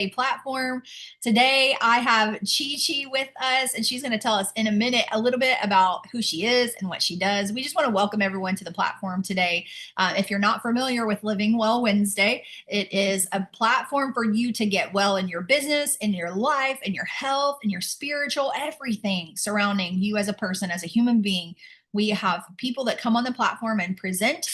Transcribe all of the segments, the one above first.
platform. Today, I have Chi with us, and she's going to tell us in a minute a little bit about who she is and what she does. We just want to welcome everyone to the platform today. If you're not familiar with Living Well Wednesday, it is a platform for you to get well in your business, in your life, in your health, in your spiritual, everything surrounding you as a person, as a human being. We have people that come on the platform and present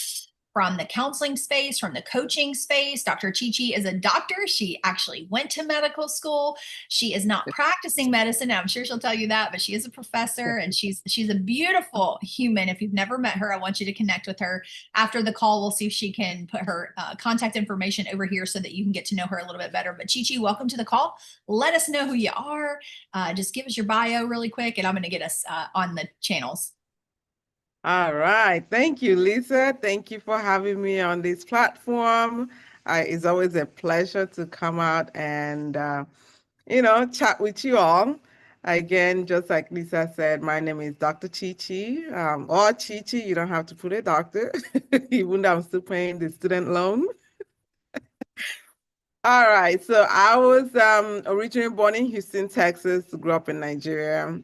from the counseling space, from the coaching space. Dr. Chi is a doctor. She actually went to medical school. She is not practicing medicine. I'm sure she'll tell you that, but she is a professor, and she's a beautiful human. If you've never met her, I want you to connect with her. After the call, we'll see if she can put her contact information over here so that you can get to know her a little bit better. But Chi, welcome to the call. Let us know who you are. Just give us your bio really quick, and I'm going to get us on the channels. All right. Thank you, Lisa. Thank you for having me on this platform. It's always a pleasure to come out and, chat with you all. Again, just like Lisa said, my name is Dr. Chi, or Chi. You don't have to put a doctor, even though I'm still paying the student loan. All right. So I was originally born in Houston, Texas, grew up in Nigeria,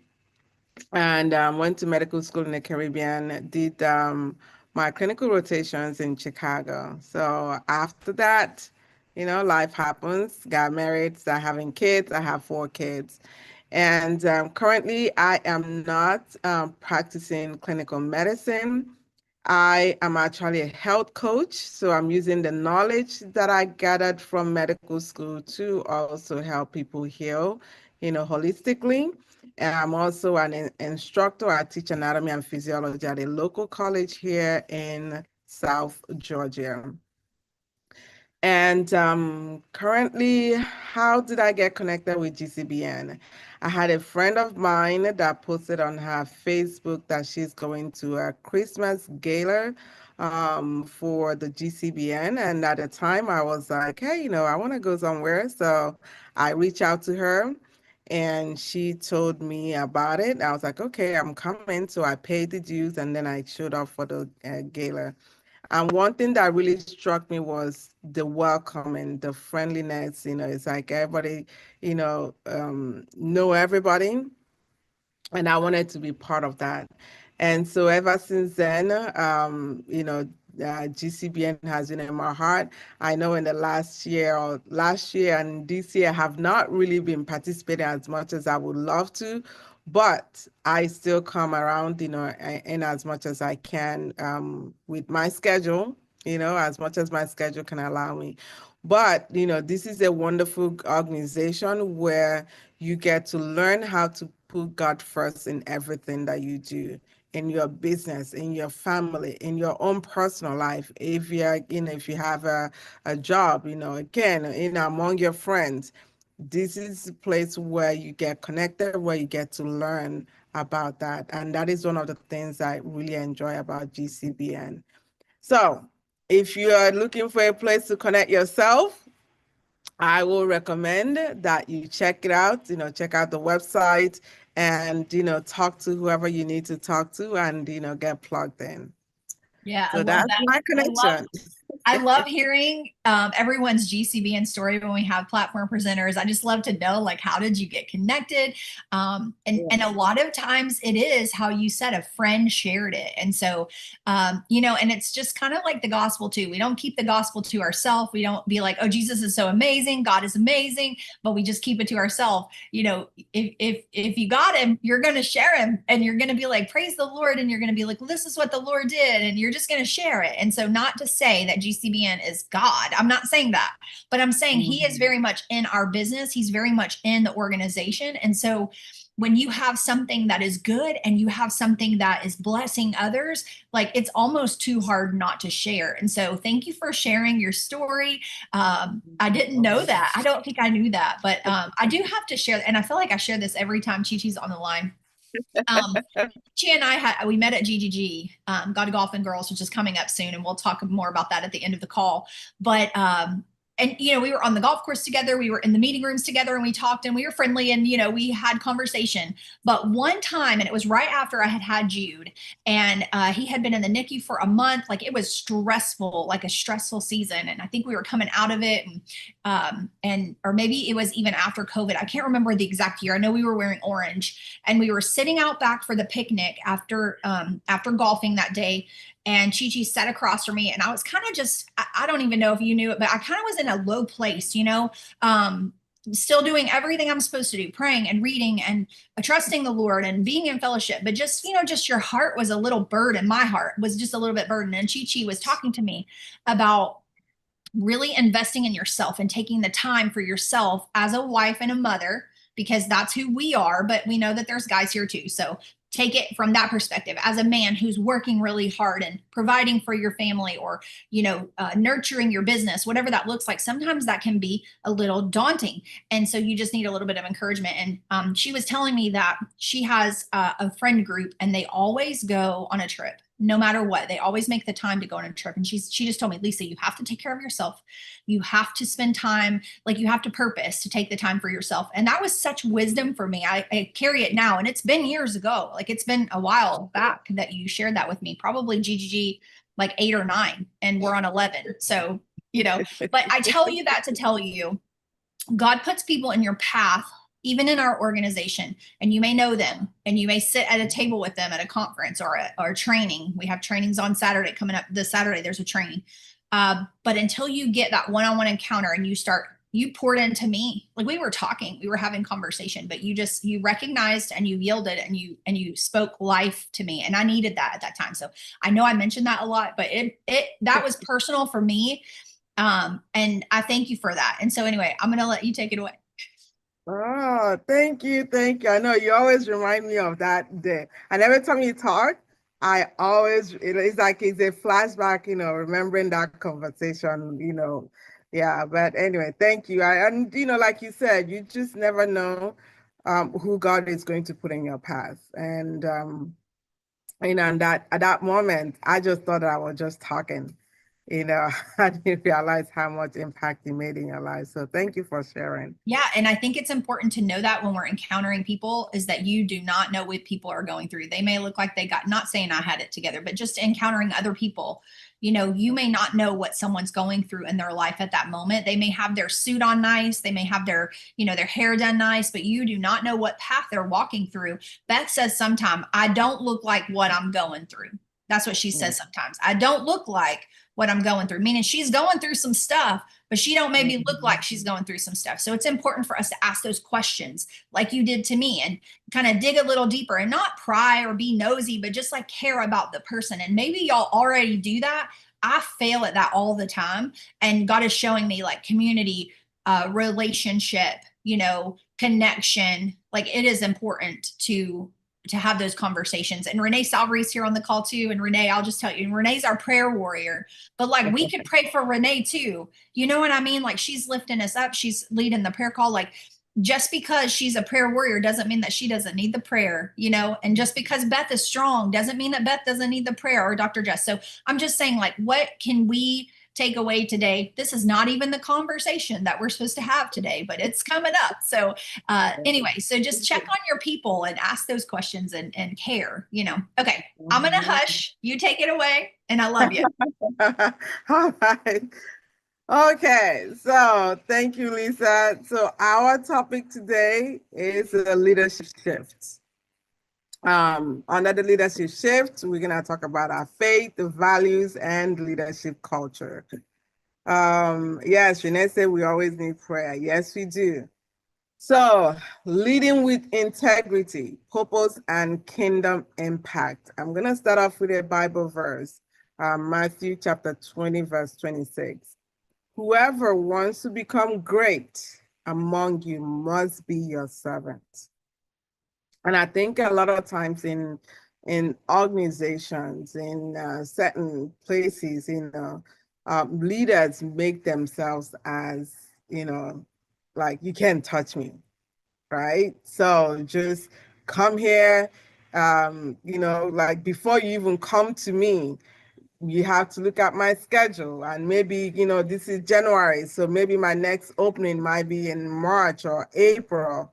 and went to medical school in the Caribbean, did my clinical rotations in Chicago. So after that, life happens, got married, started having kids. I have 4 kids. And currently, I am not practicing clinical medicine. I am actually a health coach. So I'm using the knowledge that I gathered from medical school to also help people heal, holistically. And I'm also an instructor. I teach anatomy and physiology at a local college here in South Georgia. And currently, how did I get connected with GCBN? I had a friend of mine that posted on her Facebook that she's going to a Christmas gala for the GCBN. And at the time, I was like, hey, I want to go somewhere. So I reached out to her and she told me about it. I was like, okay, I'm coming. So I paid the dues and then I showed up for the gala. And one thing that really struck me was the welcome and the friendliness. It's like everybody, know everybody. And I wanted to be part of that. And so ever since then, GCBN has been in my heart. I know in the last year and this year, I have not really been participating as much as I would love to, but I still come around, in as much as I can with my schedule, as much as my schedule can allow me. But, this is a wonderful organization where you get to learn how to put God first in everything that you do, in your business, in your family, in your own personal life. If you have a job, again, among your friends, this is a place where you get connected, where you get to learn about that. And that is one of the things I really enjoy about GCBN. So if you are looking for a place to connect yourself, I will recommend that you check it out, check out the website and, talk to whoever you need to talk to and, get plugged in. Yeah, I So love that's that. my connection. I love hearing everyone's GCBN story when we have platform presenters. I just love to know, like, how did you get connected? And a lot of times it is how you said a friend shared it. And so, and it's just kind of like the gospel too. We don't keep the gospel to ourselves. We don't be like, oh, Jesus is so amazing. God is amazing, but we just keep it to ourselves. If you got him, you're going to share him and you're going to be like, praise the Lord. And you're going to be like, well, this is what the Lord did. And you're just going to share it. And so not to say that GCBN is God. I'm not saying that, but I'm saying he is very much in our business. He's very much in the organization. And so when you have something that is good and you have something that is blessing others, like it's almost too hard not to share. And so thank you for sharing your story. I didn't know that. I don't think I knew that, but I do have to share. And I feel like I share this every time Chi-Chi's on the line. She and we met at GGG, God Golf and Girls, which is coming up soon, and we'll talk more about that at the end of the call. But and, we were on the golf course together. We were in the meeting rooms together and we talked and we were friendly and, we had conversation. But one time, and it was right after I had Jude, and he had been in the NICU for a month. Like it was stressful, like a stressful season. And I think we were coming out of it. Or maybe it was even after COVID. I can't remember the exact year. I know we were wearing orange and we were sitting out back for the picnic after golfing that day. And Chi Chi sat across from me and I was kind of just, I don't even know if you knew it, but I kind of was in a low place, still doing everything I'm supposed to do, praying and reading and trusting the Lord and being in fellowship. But just, just your heart was a little burdened. My heart was just a little bit burdened. And Chi Chi was talking to me about really investing in yourself and taking the time for yourself as a wife and a mother, because that's who we are. But we know that there's guys here too. So take it from that perspective as a man who's working really hard and providing for your family, or nurturing your business, whatever that looks like. Sometimes that can be a little daunting, and so you just need a little bit of encouragement. And she was telling me that she has a friend group and they always go on a trip. No matter what, they always make the time to go on a trip. And she just told me, Lisa, you have to take care of yourself. You have to spend time, like you have to purpose to take the time for yourself. And that was such wisdom for me. I carry it now, and it's been years ago. Like it's been a while back that you shared that with me, probably GGG like 8 or 9, and we're on 11. So, but I tell you that to tell you, God puts people in your path, even in our organization, and you may know them and you may sit at a table with them at a conference or a training. We have trainings on Saturday coming up. This Saturday, there's a training. But until you get that one-on-one encounter and you poured into me, like we were talking, we were having conversation, but you recognized and you yielded and you spoke life to me. And I needed that at that time. So I know I mentioned that a lot, but that was personal for me. And I thank you for that. And so anyway, I'm going to let you take it away. Oh, thank you. Thank you. I know you always remind me of that day. And every time you talk, it's like it's a flashback, remembering that conversation, Yeah, but anyway, thank you. And like you said, you just never know who God is going to put in your path. And and that at that moment, I just thought that I was just talking. I didn't realize how much impact you made in your life. So thank you for sharing. Yeah. And I think it's important to know that when we're encountering people, is that you do not know what people are going through. They may look like not saying I had it together, but just encountering other people, you may not know what someone's going through in their life at that moment. They may have their suit on nice. They may have their hair done nice, but you do not know what path they're walking through. Beth says sometimes, I don't look like what I'm going through. That's what she says sometimes. I don't look like what I'm going through, meaning she's going through some stuff, but she don't maybe look like she's going through some stuff. So it's important for us to ask those questions like you did to me, and kind of dig a little deeper and not pry or be nosy, but just like care about the person. And maybe y'all already do that. I fail at that all the time. And God is showing me like community, relationship, connection. Like it is important to have those conversations. And Renee Salvery's here on the call too. And Renee, I'll just tell you, Renee's our prayer warrior, but like we could pray for Renee too. You know what I mean? Like she's lifting us up. She's leading the prayer call. Like just because she's a prayer warrior doesn't mean that she doesn't need the prayer, and just because Beth is strong doesn't mean that Beth doesn't need the prayer, or Dr. Jess. So I'm just saying, like, what can we take away today? This is not even the conversation that we're supposed to have today, but it's coming up. So anyway, so just check on your people and ask those questions and care, Okay, I'm going to hush. You take it away, and I love you. All right. Okay, so thank you, Lisa. So our topic today is a leadership shift. Under the leadership shift, we're gonna talk about our faith, the values, and leadership culture. Yes, Renee said we always need prayer. Yes, we do. So, leading with integrity, purpose, and kingdom impact. I'm gonna start off with a Bible verse, Matthew chapter 20, verse 26. Whoever wants to become great among you must be your servant. And I think a lot of times in organizations, in certain places, leaders make themselves as, like, you can't touch me, right? So just come here, like before you even come to me, you have to look at my schedule, and maybe, this is January, so maybe my next opening might be in March or April,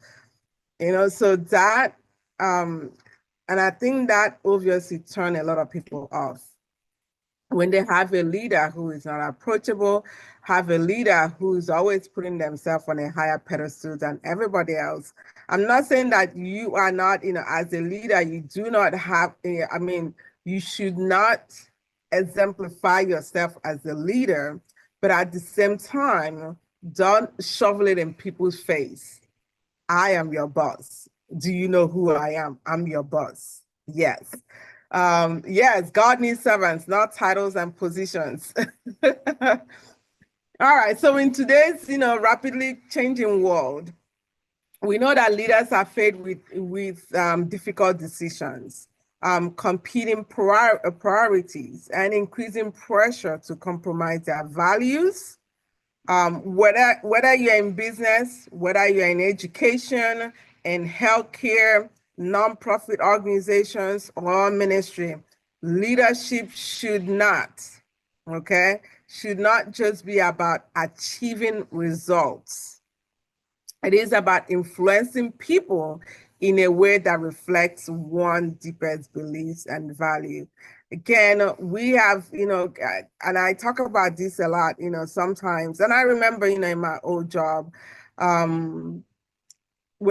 so that, and I think that obviously turned a lot of people off. When they have a leader who is not approachable, have a leader who's always putting themselves on a higher pedestal than everybody else. I'm not saying that you are not, as a leader, you do not have, you should not exemplify yourself as a leader, but at the same time, don't shovel it in people's face. I am your boss. Do you know who I am? I'm your boss. Yes. Yes, God needs servants, not titles and positions. All right. So in today's, rapidly changing world, we know that leaders are faced with difficult decisions, competing priorities, and increasing pressure to compromise their values. Whether you're in business, whether you're in education, in healthcare, nonprofit organizations, or ministry, leadership should not just be about achieving results. It is about influencing people in a way that reflects one's deepest beliefs and value. Again, we have, and I talk about this a lot, sometimes. And I remember, in my old job, when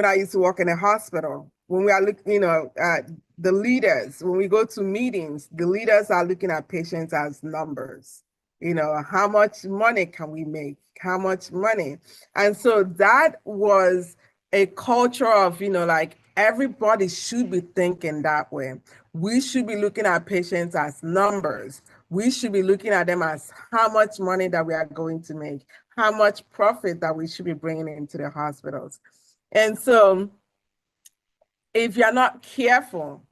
I used to work in a hospital, when we are looking, the leaders, when we go to meetings, the leaders are looking at patients as numbers. How much money can we make? How much money? And so that was a culture of, like everybody should be thinking that way. We should be looking at patients as numbers. We should be looking at them as how much money that we are going to make, how much profit that we should be bringing into the hospitals. And so if you're not careful,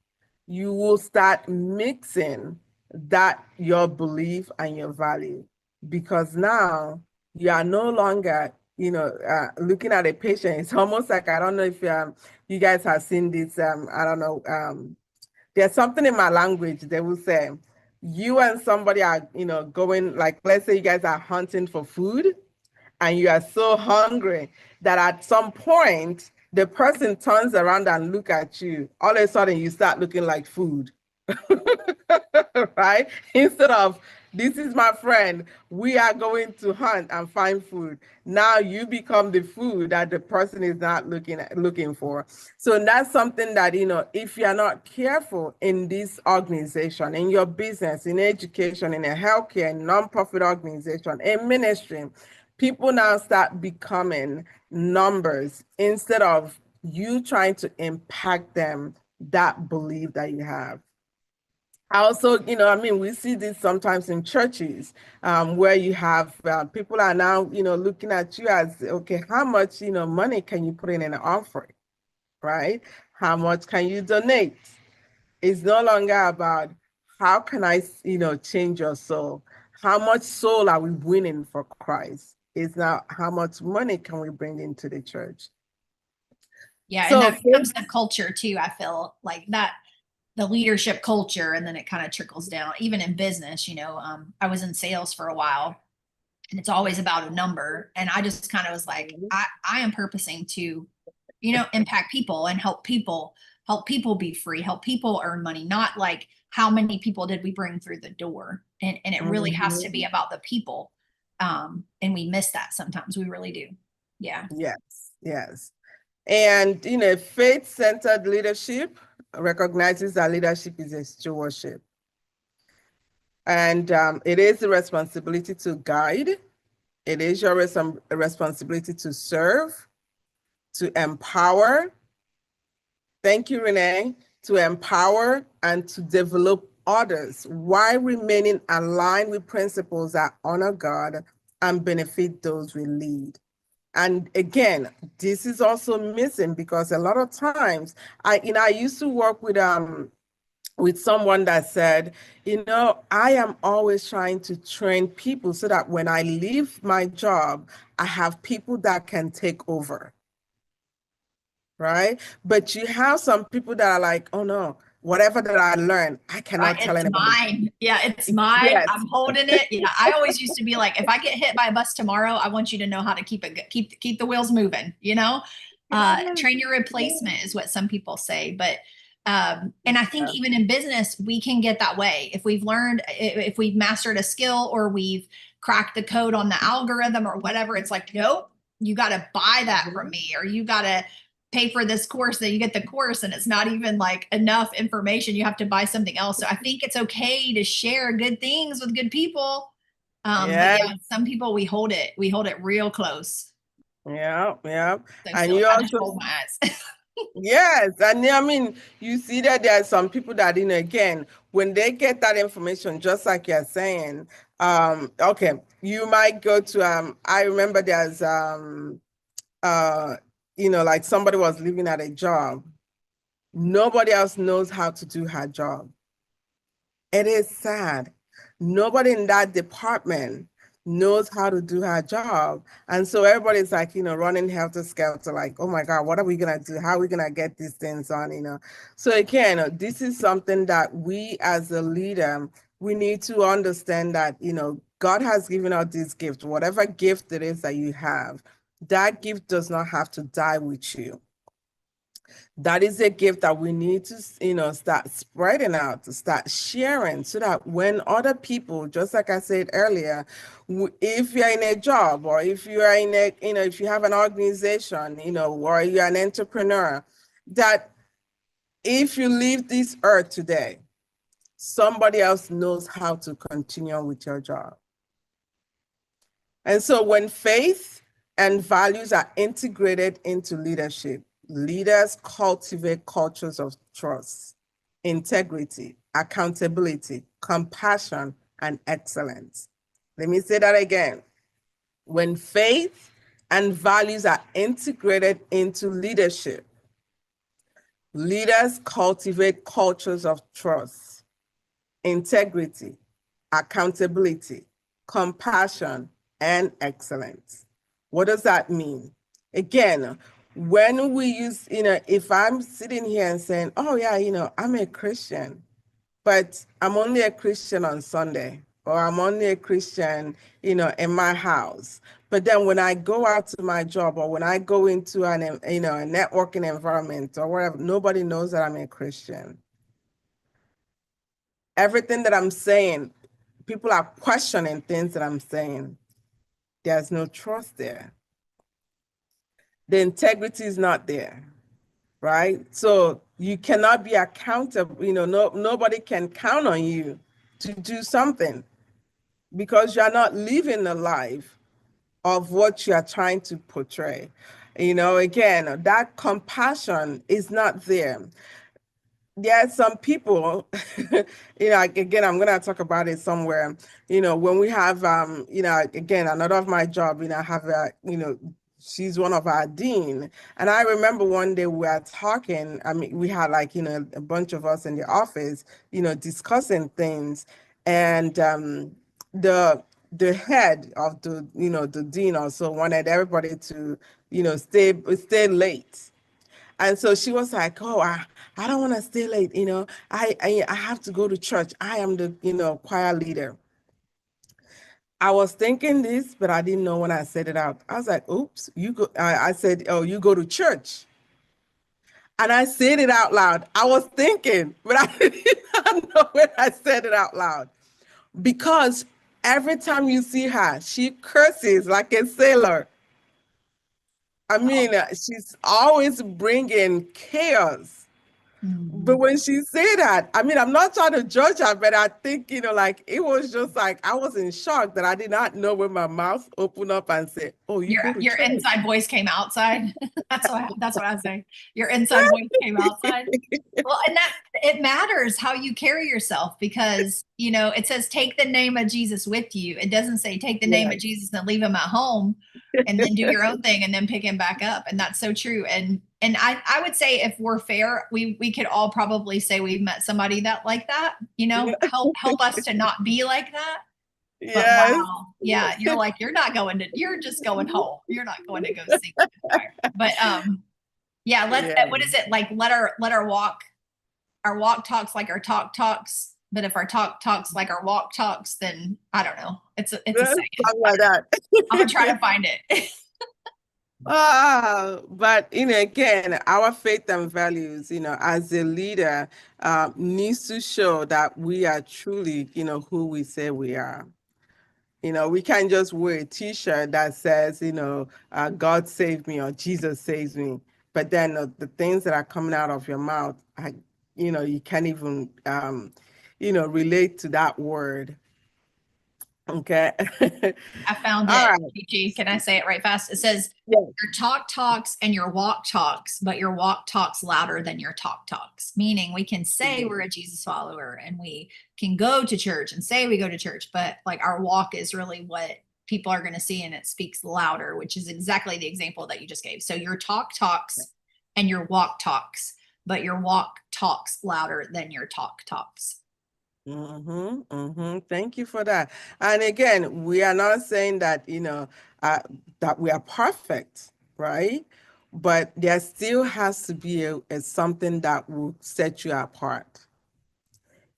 you will start mixing that your belief and your value, because now you are no longer, looking at a patient. It's almost like, I don't know if you guys have seen this, I don't know, there's something in my language, they will say, you and somebody are, going, like, let's say you guys are hunting for food, and you are so hungry that at some point, the person turns around and look at you. All of a sudden, you start looking like food, right? Instead of, this is my friend, we are going to hunt and find food. Now you become the food that the person is not looking for. So that's something that, if you're not careful in this organization, in your business, in education, in a healthcare, nonprofit organization, in ministry, people now start becoming numbers instead of you trying to impact them, that belief that you have. Also, we see this sometimes in churches, where you have people are now, looking at you as, okay, how much, money can you put in an offering, right? How much can you donate? It's no longer about how can I, change your soul? How much soul are we winning for Christ? It's now how much money can we bring into the church? Yeah, and So, that becomes the culture too. I feel like that, the leadership culture, and then it kind of trickles down even in business. I was in sales for a while, and it's always about a number, and I just kind of was like, I am purposing to, impact people and help people be free, help people earn money, not like how many people did we bring through the door. And it really has to be about the people. And we miss that sometimes. We really do. Yeah. yes. And, faith-centered leadership recognizes that leadership is a stewardship. And it is the responsibility to guide. It is your responsibility to serve, to empower. Thank you, Renee. To empower and to develop others while remaining aligned with principles that honor God and benefit those we lead. And again, this is also missing because a lot of times I used to work with someone that said, I am always trying to train people so that when I leave my job, I have people that can take over. Right? But you have some people that are like, oh no, whatever that I learned, I cannot tell It's anybody. mine. Yeah, it's mine. Yes. I'm holding it. Yeah, I always used to be like, if I get hit by a bus tomorrow, I want you to know how to keep the wheels moving. Train your replacement is what some people say. But and I think even in business, we can get that way if we've learned, if we've mastered a skill or we've cracked the code on the algorithm or whatever. It's like, nope, you got to buy that from me, or you got to pay for this course, that you get the course and it's not even like enough information, you have to buy something else. So I think it's okay to share good things with good people. But Yeah. yeah, some people we hold it real close. Yeah. Yeah. So And silly. you I just also, hold my eyes. yes. And I mean, you see that there are some people that, again, when they get that information, just like you're saying, okay, you might go to, I remember there's, uh, like somebody was living at a job. Nobody else knows how to do her job. It is sad. Nobody in that department knows how to do her job. And so everybody's like, running helter skelter, like, oh my God, what are we going to do? How are we going to get these things on? So again, this is something that we as a leader, we need to understand that, God has given us this gift, whatever gift it is that you have, that gift does not have to die with you. That is a gift that we need to, start spreading out, to start sharing, so that when other people, just like I said earlier, if you're in a job, or if you are in a, if you have an organization, or you're an entrepreneur, that if you leave this earth today, somebody else knows how to continue with your job. And so when faith and values are integrated into leadership, leaders cultivate cultures of trust, integrity, accountability, compassion, and excellence. Let me say that again. When faith and values are integrated into leadership, leaders cultivate cultures of trust, integrity, accountability, compassion, and excellence. What does that mean? Again, when we use, if I'm sitting here and saying, oh, yeah, I'm a Christian, but I'm only a Christian on Sunday, or I'm only a Christian, in my house. But then when I go out to my job, or when I go into a networking environment or whatever, nobody knows that I'm a Christian. Everything that I'm saying, people are questioning things that I'm saying. There's no trust there. The integrity is not there, right? So you cannot be accountable. Nobody can count on you to do something, because you're not living the life of what you are trying to portray. Again, that compassion is not there. There are some people, again, I'm going to talk about it somewhere, when we have, again, another of my job, I have she's one of our dean. And I remember one day we were talking, I mean, we had like, a bunch of us in the office, discussing things. And the head of the dean also wanted everybody to, stay late. And so she was like, oh, I don't want to stay late. I have to go to church. I am the, choir leader. I was thinking this, but I didn't know when I said it out. I was like, oops, you go. I said, oh, you go to church. And I said it out loud. I was thinking, but I did not know when I said it out loud. Because every time you see her, she curses like a sailor. I mean, she's always bringing chaos. But Mhm. when she said that, I mean, I'm not trying to judge her, but I think, like, it was just like, I was in shock that I did not know when my mouth opened up and said, oh, you go to Your church. inside voice came outside. That's what I say. Your inside voice came outside. Well, and that it matters how you carry yourself, because it says take the name of Jesus with you. It doesn't say take the name of Yes. Jesus and leave him at home and then do your own thing and then pick him back up. And that's so true. And I would say, if we're fair, we could all probably say we've met somebody that like that, help us to not be like that. But Yes. wow, yeah, you're like, you're just going home. You're not going to go sing in the choir. But yeah, Yeah. what is it like? Let her walk. our walk talks like our talk talks, but if our talk talks like our walk talks, then I don't know. It's a saying. Something like that. I'm gonna try to find it. But again, our faith and values, as a leader, needs to show that we are truly, who we say we are. We can't just wear a t-shirt that says, God saved me or Jesus saves me. But then the things that are coming out of your mouth, you can't even, relate to that word. Okay. I found All it. right. Gigi, can I say it right fast? It says Yes. your talk talks and your walk talks, but your walk talks louder than your talk talks. Meaning we can say we're a Jesus follower and we can go to church and say we go to church, but like our walk is really what people are going to see and it speaks louder, which is exactly the example that you just gave. So your talk talks and your walk talks, but your walk talks louder than your talk talks. Thank you for that. And again, we are not saying that, that we are perfect, right? But there still has to be a something that will set you apart.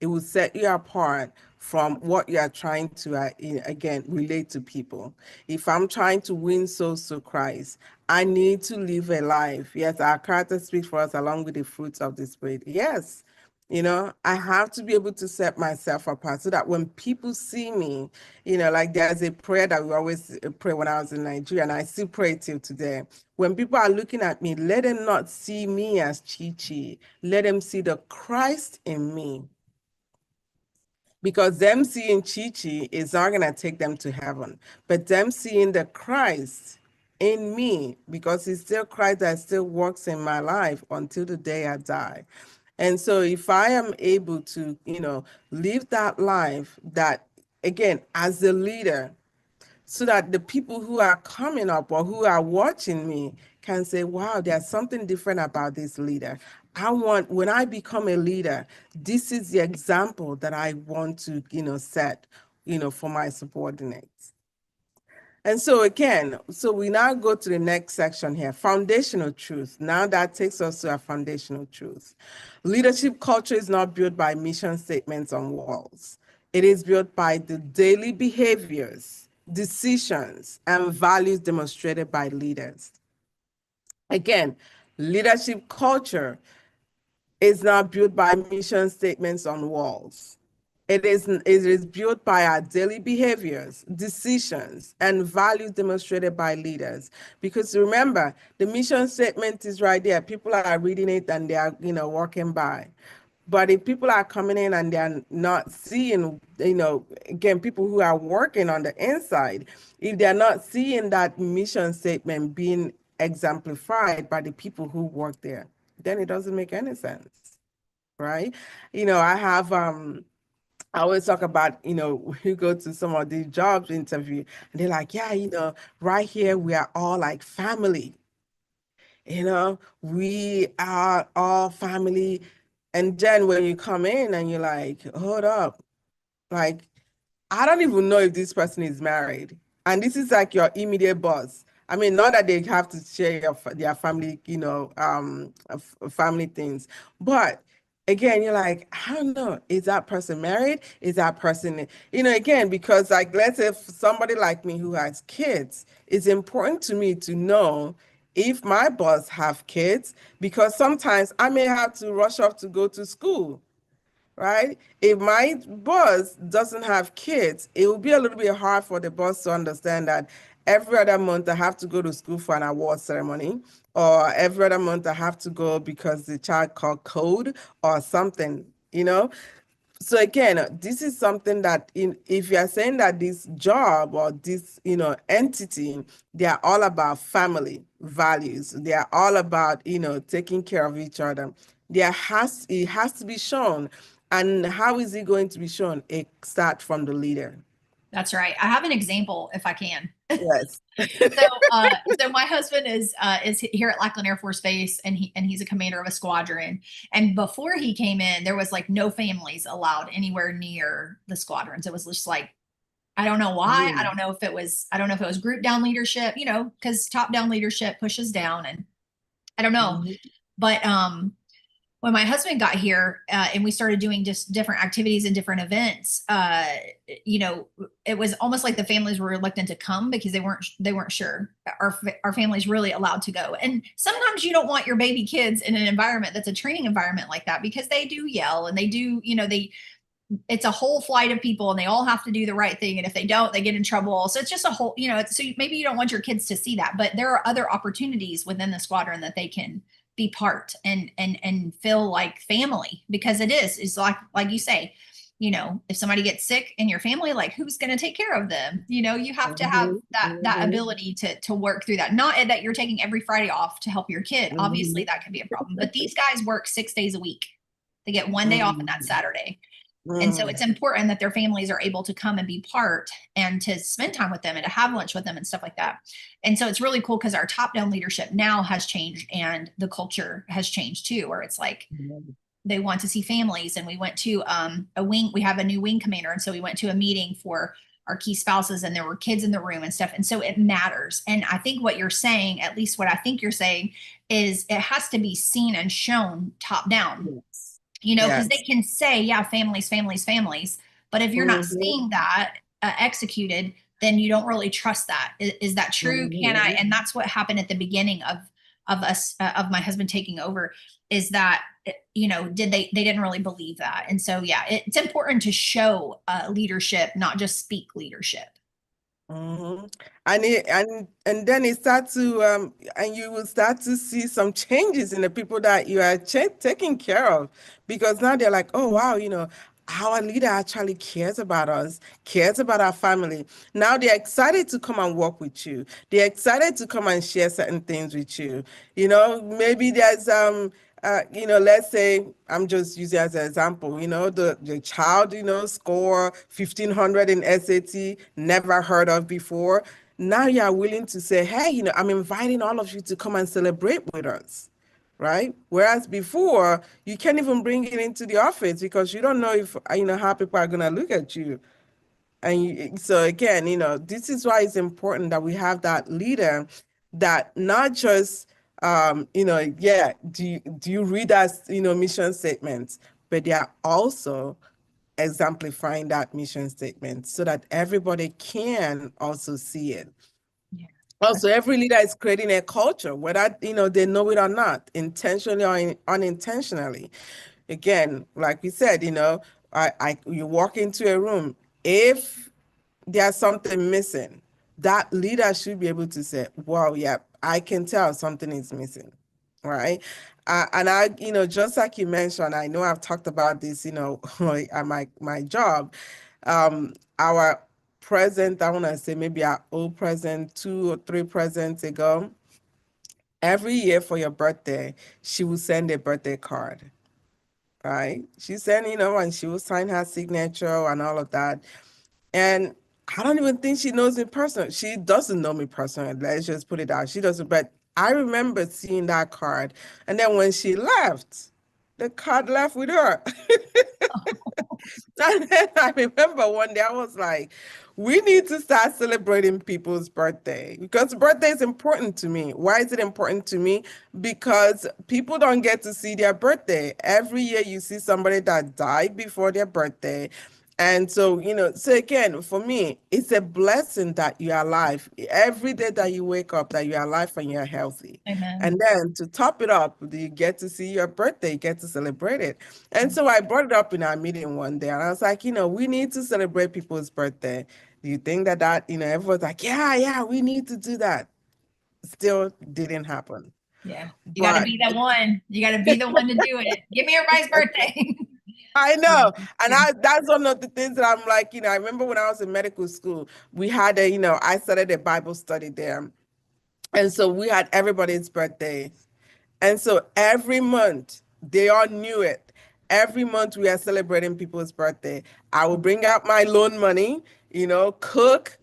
It will set you apart from what you are trying to, again, relate to people. If I'm trying to win souls to Christ, I need to live a life. Yes, our character speaks for us along with the fruits of the Spirit. Yes, I have to be able to set myself apart so that when people see me, like there's a prayer that we always pray when I was in Nigeria, and I still pray till today. When people are looking at me, let them not see me as Chi Chi. Let them see the Christ in me, because them seeing Chi-Chi is not going to take them to heaven, but them seeing the Christ in me, because it's still Christ that still works in my life until the day I die. And so if I am able to, live that life, that again, as a leader, so that the people who are coming up or who are watching me can say, wow, there's something different about this leader. When I become a leader, this is the example that I want to, set, for my subordinates. And so again, so we now go to the next section here, foundational truth. Now that takes us to our foundational truth. Leadership culture is not built by mission statements on walls. It is built by the daily behaviors, decisions, and values demonstrated by leaders. Again, leadership culture is not built by mission statements on walls. It is built by our daily behaviors, decisions, and values demonstrated by leaders. Because remember, the mission statement is right there. People are reading it and they are, walking by. But if people are coming in and they're not seeing, again, people who are working on the inside, if they're not seeing that mission statement being exemplified by the people who work there, then it doesn't make any sense, right? I have I always talk about, we go to some of these jobs interview and they're like, yeah, right here we are all like family. We are all family. And then when you come in and you're like, hold up, like, I don't even know if this person is married. And this is like your immediate boss. I mean, not that they have to share their family, family things, but again, you're like, I don't know, is that person married? Is that person, again, because like, let's say somebody like me who has kids, it's important to me to know if my boss have kids, because sometimes I may have to rush off to go to school, right? If my boss doesn't have kids, it will be a little bit hard for the boss to understand that every other month I have to go to school for an award ceremony, or every other month I have to go because the child called code or something, So again, this is something that if you are saying that this job or this, entity, they are all about family values. They are all about, taking care of each other. It has to be shown. And how is it going to be shown? It starts from the leader. That's right. I have an example if I can. Yes. So, so my husband is here at Lackland Air Force Base, and he's a commander of a squadron. And before he came in, there was like no families allowed anywhere near the squadrons. It was just like, I don't know why. Mm. I don't know if it was group down leadership, because top down leadership pushes down, and I don't know. Mhm. But when my husband got here and we started doing just different activities and different events, you know, it was almost like the families were reluctant to come because they weren't sure our family's really allowed to go. And sometimes you don't want your baby kids in an environment that's a training environment like that because they do yell and they do, you know, they it's a whole flight of people and they all have to do the right thing. And if they don't, they get in trouble. So it's just a whole, you know, so maybe you don't want your kids to see that, but there are other opportunities within the squadron that they can be part and feel like family because it's like you say, you know, if somebody gets sick in your family, like who's going to take care of them? You know, you have to have Mhm, that mhm, ability to work through that. Not that you're taking every Friday off to help your kid. Obviously mhm, that could be a problem, but these guys work 6 days a week. They get one day off and that's mhm, Saturday. And so mhm, it's important that their families are able to come and be part and to spend time with them and to have lunch with them and stuff like that. And so it's really cool because our top down leadership now has changed and the culture has changed too, where it's like mhm. they want to see families. And we went to a wing, we have a new wing commander. And so we went to a meeting for our key spouses and there were kids in the room and stuff. And so it matters. And I think what you're saying, at least what I think you're saying, is it has to be seen and shown top down, Yes. you know, because they Yes. can say, yeah, families, families, families. But if you're not Mhm, seeing that executed, then you don't really trust that. Is that true? Can I? mhm, And that's what happened at the beginning of us of my husband taking over. Is that you know did they didn't really believe that, and so yeah, it's important to show leadership, not just speak leadership. mhm. And then it start to and you will start to see some changes in the people that you are taking care of because now they're like, oh wow, our leader actually cares about us, cares about our family. Now they're excited to come and work with you. They're excited to come and share certain things with you. Maybe there's let's say I'm just using as an example, the child, score 1500 in SAT, never heard of before. Now you're willing to say, hey, I'm inviting all of you to come and celebrate with us, right? Whereas before, you can't even bring it into the office because you don't know if, how people are going to look at you. And so again, this is why it's important that we have that leader that not just, yeah, do you read as, mission statements, but they are also exemplifying that mission statement so that everybody can also see it. Yeah. Also, every leader is creating a culture, whether they know it or not, intentionally or unintentionally. Again, like we said, you walk into a room. If there's something missing, that leader should be able to say, wow, yeah, I can tell something is missing, right? And just like you mentioned, I know I've talked about this, at my job. Our present, I want to say maybe our old present, 2 or 3 presents ago, every year for your birthday, she will send a birthday card, right? She sent, and she will sign her signature and all of that. And I don't even think she knows me personally. She doesn't know me personally. Let's just put it out. She doesn't. But I remember seeing that card. And then when she left, the card left with her. And then I remember one day I was like, we need to start celebrating people's birthday because birthday is important to me. Why is it important to me? Because people don't get to see their birthday. Every year you see somebody that died before their birthday. And so, so again, for me, it's a blessing that you're alive. Every day that you wake up, that you're alive and you're healthy. Amen. And then to top it up, you get to see your birthday, you get to celebrate it. And so I brought it up in our meeting one day, and I was like, we need to celebrate people's birthday. Do you think that, everyone's like, yeah, yeah, we need to do that. Still didn't happen. Yeah, you got to But be that one. You got to be the one to do it. Give me everybody's birthday. I Yeah, know. it's And good. that's one of the things that I'm like, I remember when I was in medical school, we had I started a Bible study there. And so we had everybody's birthday. And so every month, they all knew it. Every month we are celebrating people's birthday. I will bring out my loan money, cook.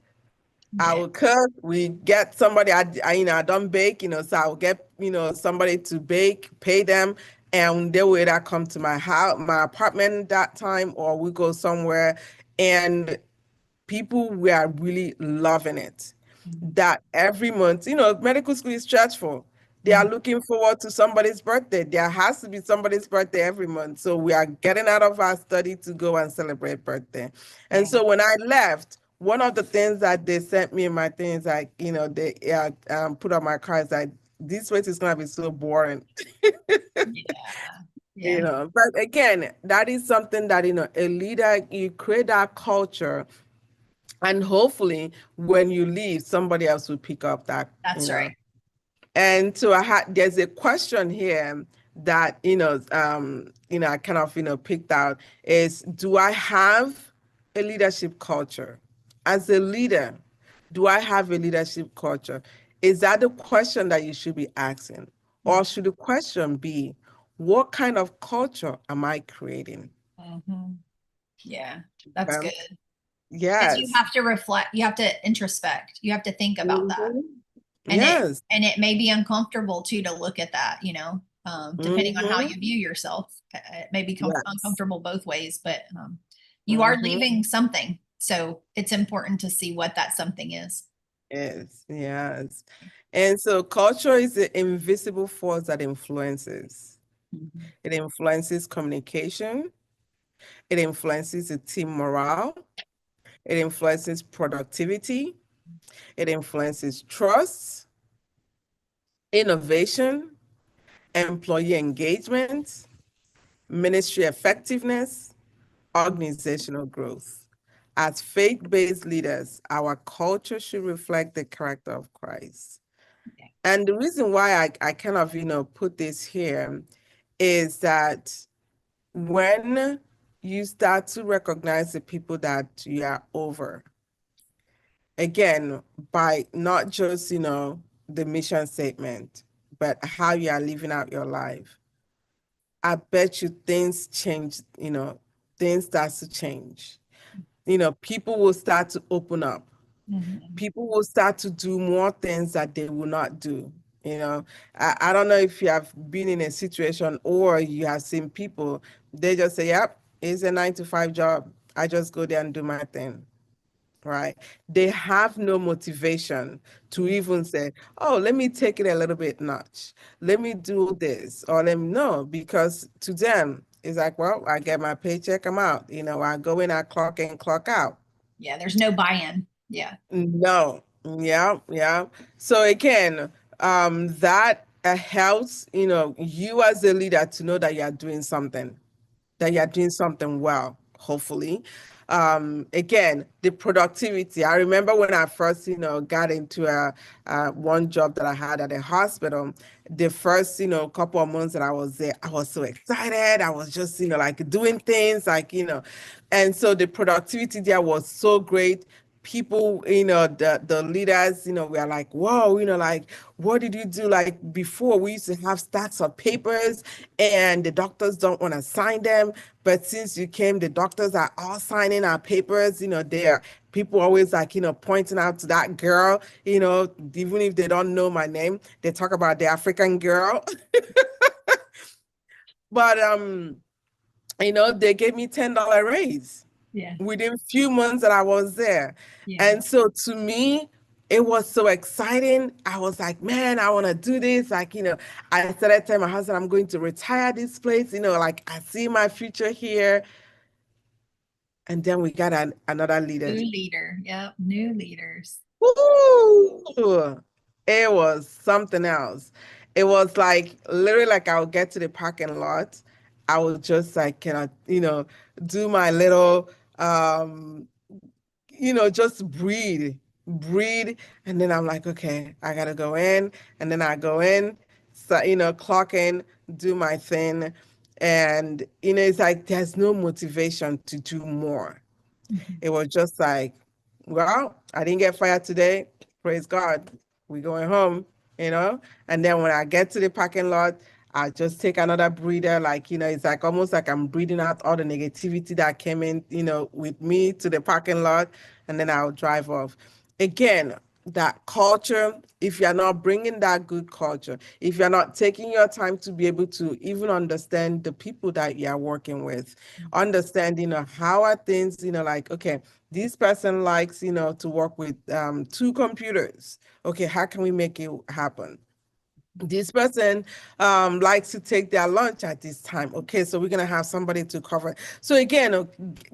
I Yeah. will cook. We get somebody. I don't bake, so I will get, somebody to bake, pay them, and they will either come to my house, my apartment that time, or we go somewhere. And people were really loving it. Mhm. That every month, medical school is stressful. They are looking forward to somebody's birthday. There has to be somebody's birthday every month. So we are getting out of our study to go and celebrate birthday. And Yeah. so when I left, one of the things that they sent me in my things, like, they put on my card is like, this place is gonna be so boring. Yeah. Yeah. But again, that is something that, a leader, you create that culture, and hopefully when you leave, somebody else will pick up that, That's right. And so there's a question here that, I kind of, picked out is, do I have a leadership culture? As a leader, do I have a leadership culture? Is that the question that you should be asking? Or should the question be, what kind of culture am I creating? Mm-hmm. Yeah, that's Um, good. Because you yes. have to reflect, you have to introspect, you have to think about that. Mhm. And it Yes. and it may be uncomfortable too to look at that, depending on how Hmm. you view yourself. It may be Yes. uncomfortable both ways, but you are Hmm. leaving something. So it's important to see what that something is. Yes, yes. And so culture is the invisible force that influences. Mhm. It influences communication. It influences the team morale. It influences productivity. It influences trust, innovation, employee engagement, ministry effectiveness, organizational growth. As faith-based leaders, our culture should reflect the character of Christ. And the reason why I kind of, put this here is that when you start to recognize the people that you are over, again, by not just, the mission statement, but how you are living out your life, I bet you things change, things start to change. People will start to open up. Mhm. People will start to do more things that they will not do. I don't know if you have been in a situation or you have seen people, they just say, yep, it's a 9 to 5 job. I just go there and do my thing. Right. They have no motivation to even say, oh, let me take it a little bit notch. Let me do this. Or let me know, because to them, it's like, well, I get my paycheck, I'm out. I go in, I clock in, clock out. Yeah, there's no buy-in. Yeah. No, yeah, yeah. So again, that helps, you as a leader to know that you are doing something, that you're doing something well, hopefully. Again, the productivity. I remember when I first, got into one job that I had at a hospital, the first, couple of months that I was there, I was so excited. I was just, like doing things like, and so the productivity there was so great. People, the leaders, were like, whoa, like, what did you do? Like before, we used to have stacks of papers and the doctors don't want to sign them. But since you came, the doctors are all signing our papers, there. People always like, pointing out to that girl, even if they don't know my name, they talk about the African girl. But they gave me $10 raise Yeah. within few months that I was there. Yeah. And so to me, it was so exciting. I was like, man, I want to do this. Like, I started telling my husband, I'm going to retire this place, like I see my future here. And then we got another leader. New leader. Yep. New leaders. Woo! It was something else. It was like literally like I would get to the parking lot. I would just like do my little just breathe. And then I'm like, okay, I gotta go in. And then I go in, so, clock in, do my thing. And, it's like there's no motivation to do more. Mhm. It was just like, well, I didn't get fired today. Praise God. We going home, you know? And then when I get to the parking lot, I just take another breather. Like, it's like almost like I'm breathing out all the negativity that came in, with me to the parking lot. And then I'll drive off. Again, that culture, if you're not bringing that good culture, if you're not taking your time to be able to even understand the people that you're working with, understand, how are things, like, okay, this person likes, to work with 2 computers. Okay, how can we make it happen? this person likes to take their lunch at this time. Okay, so we're gonna have somebody to cover. So again,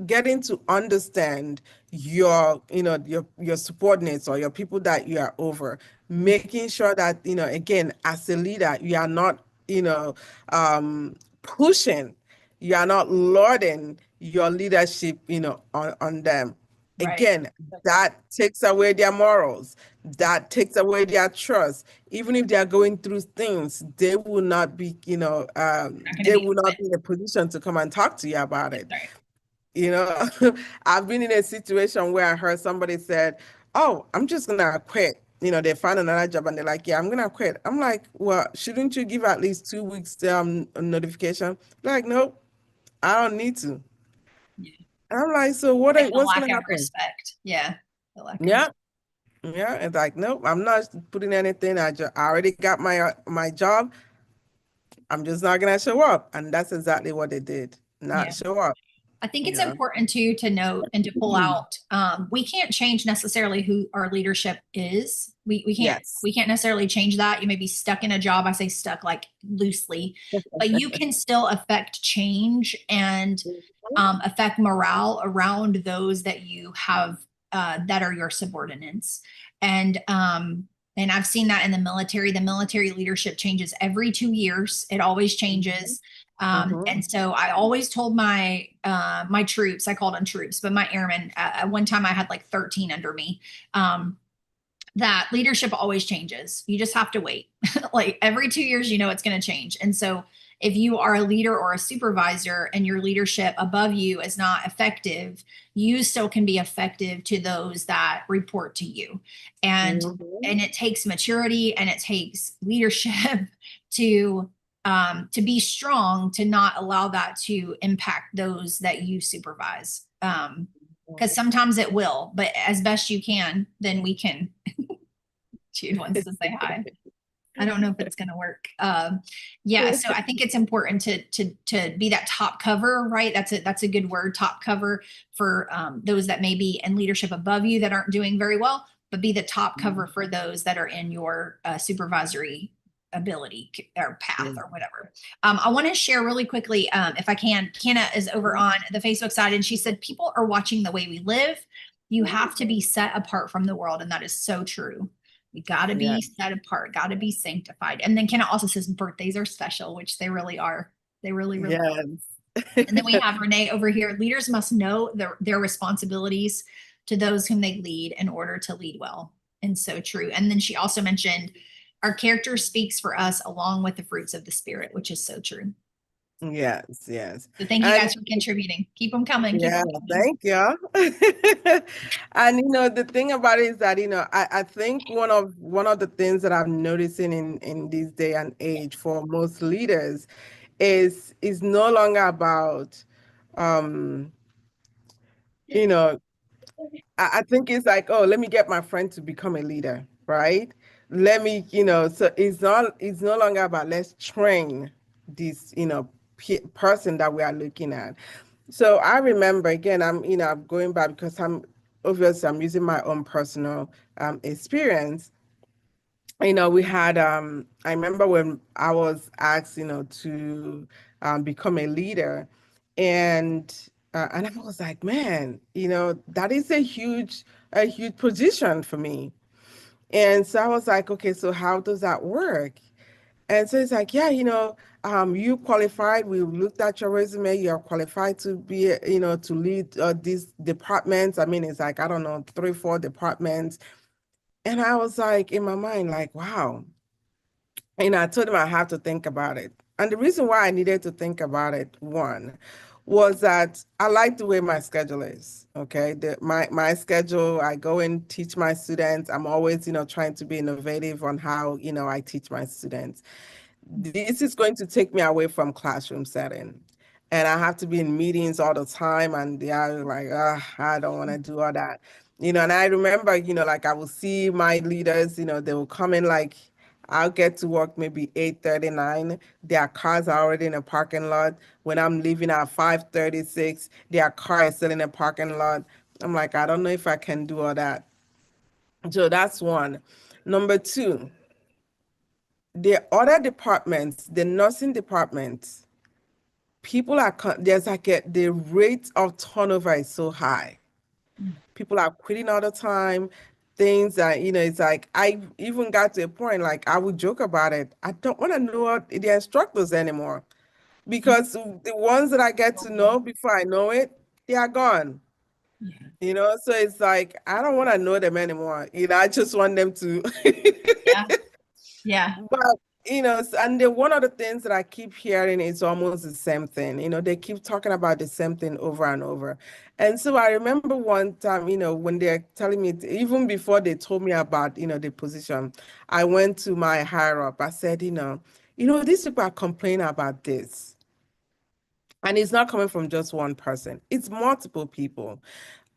getting to understand your, your subordinates or your people that you are over, making sure that, again, as a leader, you are not, pushing, you are not lording your leadership, on them. Right. Again, that takes away their morals, that takes away their trust. Even if they are going through things, they will not be, Not going to they be will not open. be in a position to come and talk to you about That's it. right. You know, I've been in a situation where I heard somebody said, "Oh, I'm just gonna quit." They find another job and they're like, "Yeah, I'm gonna quit." I'm like, "Well, shouldn't you give at least 2 weeks notification?" Like, "No, I don't need to." Yeah. I'm like, "So Like the what's lack gonna of happen?" respect. Yeah. The lack of, Yeah. Yeah, it's like, nope, I'm not putting anything. I already got my job. I'm just not gonna show up. And that's exactly what they did. Not yeah. show up. I think it's Yeah. important too to note and to pull out. We can't change necessarily who our leadership is. We can't Yes. we can't necessarily change that. You may be stuck in a job. I say stuck like loosely, but you can still affect change and affect morale around those that you have that are your subordinates. And I've seen that in the military. The military leadership changes every 2 years. It always changes. Mm-hmm. And so I always told my troops, I called them troops, but my airmen. At one time, I had like 13 under me. That leadership always changes. You just have to wait. Like every 2 years, it's going to change. And so if you are a leader or a supervisor and your leadership above you is not effective, you still can be effective to those that report to you. And Mm-hmm. and it takes maturity and it takes leadership to be strong, to not allow that to impact those that you supervise. Because sometimes it will, but as best you can, then we can. Jude wants to say hi. I don't know if it's going to work. Yeah, so I think it's important to be that top cover, right? That's a good word, top cover for those that may be in leadership above you that aren't doing very well, but be the top cover for those that are in your supervisory ability or path or whatever. I want to share really quickly, if I can. Kenna is over on the Facebook side, and she said people are watching the way we live. You have to be set apart from the world, and that is so true. We got to Yeah. be set apart, got to be sanctified. And then Kenna also says birthdays are special, which they really are. They really, really are. Yes. And then we have Renee over here. Leaders must know their responsibilities to those whom they lead in order to lead well. And so true. And then she also mentioned our character speaks for us along with the fruits of the spirit, which is so true. Yes, yes. So thank you And guys for contributing. Keep them coming. Keep yeah, them coming. thank you. And the thing about it is that, I think one of the things that I'm noticing in this day and age for most leaders is no longer about um, you know, I think it's like, oh, let me get my friend to become a leader, right? Let me, so it's no longer about let's train this, person that we are looking at. So I remember again, I'm going back because I'm using my own personal experience. We had I remember when I was asked, to become a leader, and and I was like, man, that is a huge position for me. And so I was like, okay, so how does that work? And so it's like, yeah, you qualified. We looked at your resume. You're qualified to be, to lead these departments. I mean, it's like, I don't know, 3, 4 departments. And I was like, in my mind, like, wow. I told him I have to think about it. And the reason why I needed to think about it, one, was that I like the way my schedule is. Okay. My schedule, I go and teach my students. I'm always, trying to be innovative on how, I teach my students. This is going to take me away from classroom setting. And I have to be in meetings all the time. And they're like, I don't want to do all that. And I remember, like I will see my leaders, they will come in like, I'll get to work maybe 8:39. Their cars are already in a parking lot. When I'm leaving at 5:36, their car is still in a parking lot. I'm like, I don't know if I can do all that. So that's one. Number two, the other departments, the nursing departments, people are, there's like the rate of turnover is so high. People are quitting all the time. Things that, it's like, I even got to a point, like, I would joke about it. I don't want to know the instructors anymore because the ones that I get to know before I know it, they are gone. So it's like, I don't want to know them anymore. I just want them to. Yeah. Yeah. But, and one of the things that I keep hearing is almost the same thing. They keep talking about the same thing over and over. And so I remember one time, when they're telling me, even before they told me about, the position, I went to my higher up. I said, these people are complaining about this. And it's not coming from just one person, it's multiple people.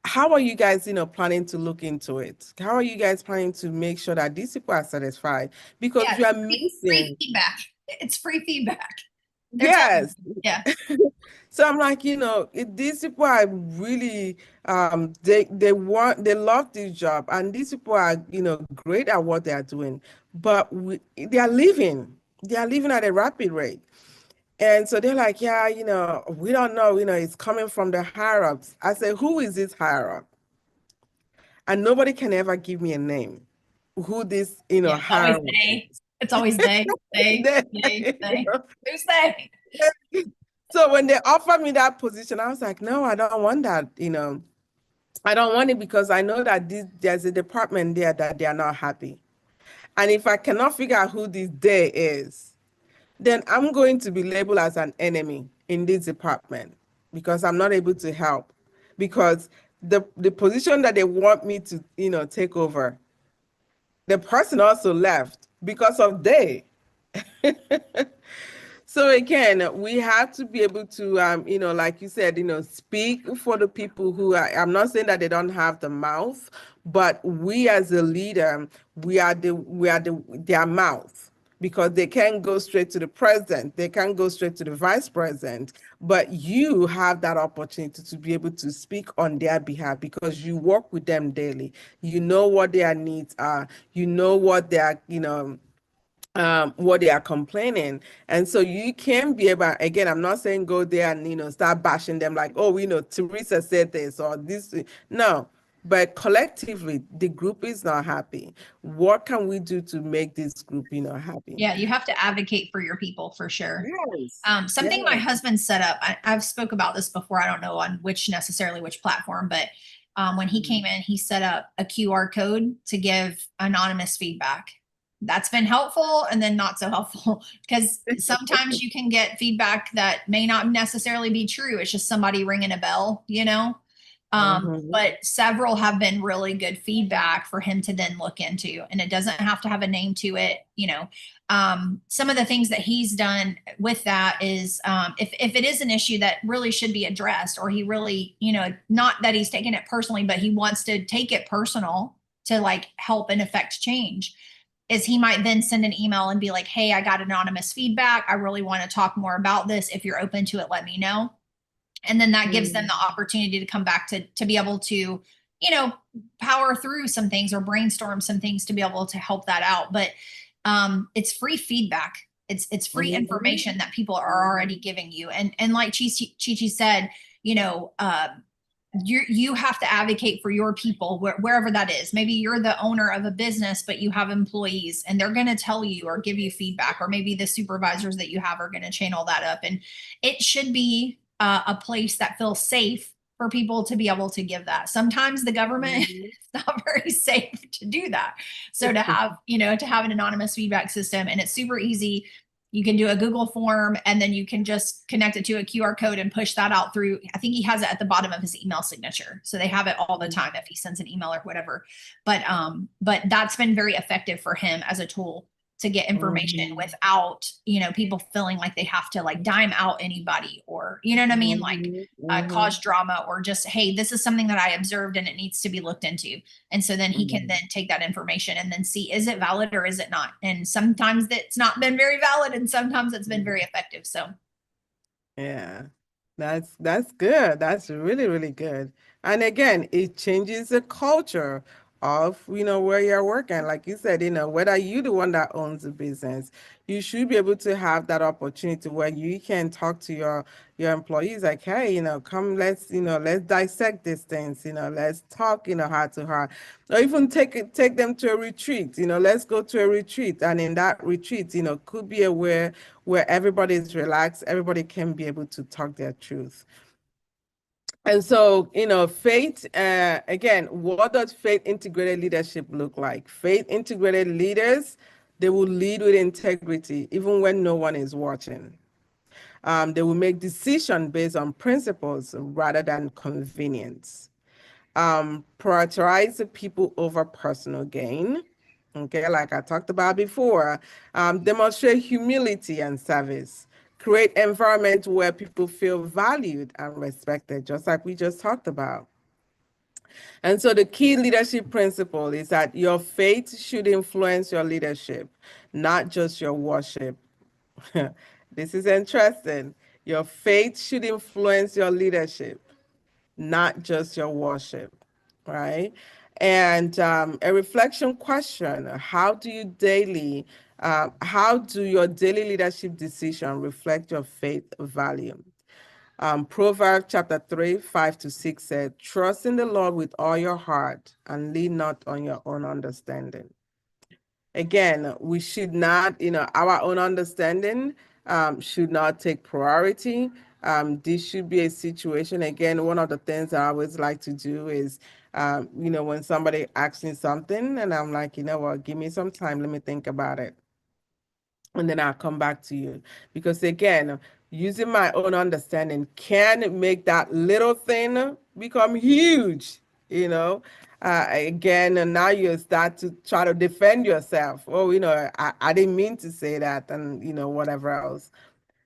How are you guys, planning to look into it? How are you guys planning to make sure that these people are satisfied? Because Yeah. we are Free missing. feedback. It's free feedback. They're telling Yes. you. Yeah. So I'm like, these people are really, they love this job, and these people are, great at what they are doing, but they are living at a rapid rate. And so they're like, yeah, we don't know, it's coming from the higher ups. I say, who is this higher up? And nobody can ever give me a name. Who this, Yeah. It's always higher up they. is. It's always they. They. They- They. you They. know? Who's they? So when they offered me that position, I was like, no, I don't want that, I don't want it because I know that there's a department there that they are not happy. And if I cannot figure out who this they is, then I'm going to be labeled as an enemy in this department because I'm not able to help. Because the position that they want me to, take over, the person also left because of they. So again, we have to be able to, like you said, speak for the people who are, I'm not saying that they don't have the mouth, but we as a leader, we are their mouth because they can't go straight to the president. They can't go straight to the vice president, but you have that opportunity to be able to speak on their behalf because you work with them daily. You know what their needs are. You know what they are complaining. And so you can be able, again, I'm not saying go there and, start bashing them like, oh, Teresa said this or this. No, but collectively, the group is not happy. What can we do to make this group, happy? Yeah. You have to advocate for your people for sure. Yes. Something my Yes. husband set up, I've spoke about this before. I don't know on which platform, but when he came in, he set up a QR code to give anonymous feedback. That's been helpful and then not so helpful because sometimes you can get feedback that may not necessarily be true. It's just somebody ringing a bell. Mhm. But several have been really good feedback for him to then look into, and it doesn't have to have a name to it. Some of the things that he's done with that is if it is an issue that really should be addressed, or he really, not that he's taking it personally, but he wants to take it personal to like help and affect change, is he might then send an email and be like, hey, I got anonymous feedback. I really want to talk more about this. If you're open to it, let me know. And then that gives them the opportunity to come back to be able to, power through some things or brainstorm some things to be able to help that out. But it's free feedback. It's free Mhm. information that people are already giving you. And like Chi said, you have to advocate for your people wherever that is. Maybe you're the owner of a business, but you have employees and they're going to tell you or give you feedback, or maybe the supervisors that you have are going to channel that up. And it should be a place that feels safe for people to be able to give that. Sometimes the government Mhm. is not very safe to do that. So to have an anonymous feedback system, and it's super easy. You can do a Google form and then you can just connect it to a QR code and push that out through. I think he has it at the bottom of his email signature. So they have it all the time if he sends an email or whatever. But that's been very effective for him as a tool to get information Mhm. without, people feeling like they have to like dime out anybody, or, you know what I mean? Like Mhm. Mhm. cause drama, or just, hey, this is something that I observed and it needs to be looked into. And so then he can Mhm. then take that information and then see, is it valid or is it not? And sometimes it's not been very valid and sometimes it's been very Mhm. effective. So Yeah, that's good. That's really, really good. And again, it changes the culture of, where you're working. Like you said, whether you the one that owns the business, you should be able to have that opportunity where you can talk to your employees like, hey, come, let's dissect these things, let's talk, heart to heart, or even take them to a retreat, let's go to a retreat. And in that retreat, could be a where everybody is relaxed, everybody can be able to talk their truth. And so, faith, again, what does faith integrated leadership look like? Faith integrated leaders, they will lead with integrity, even when no one is watching. They will make decisions based on principles rather than convenience. Prioritize the people over personal gain. Okay, like I talked about before, demonstrate humility and service. Create environment where people feel valued and respected, just like we just talked about. And so the key leadership principle is that your faith should influence your leadership, not just your worship. This is interesting. Your faith should influence your leadership, not just your worship, right? And a reflection question: how do your daily leadership decision reflect your faith value? Proverbs chapter 3, 5-6 said, "Trust in the Lord with all your heart and lean not on your own understanding." Again, we should not, our own understanding should not take priority. This should be a situation. Again, one of the things I always like to do is, when somebody asks me something and I'm like, what, give me some time, let me think about it. And then I'll come back to you. Because again, using my own understanding can make that little thing become huge, again, and now you start to try to defend yourself. Oh, I didn't mean to say that, and whatever else.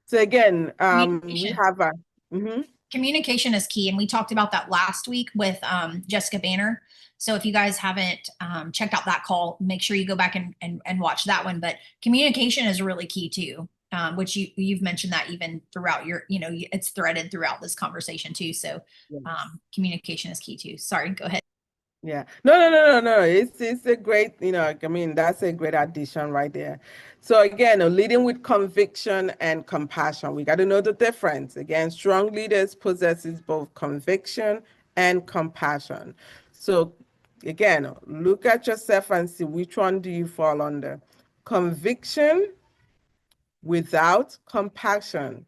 So again, we Communication. have a mhm. Communication is key. And we talked about that last week with Jessica Banner. So if you guys haven't checked out that call, make sure you go back and watch that one. But communication is really key too, which you've mentioned that even throughout your, it's threaded throughout this conversation too. So Yes. communication is key too. Sorry, go ahead. Yeah. No, no, no, no, no. It's a great, I mean, that's a great addition right there. So again, leading with conviction and compassion. We got to know the difference. Again, strong leaders possesses both conviction and compassion. So again, look at yourself and see which one do you fall under. Conviction without compassion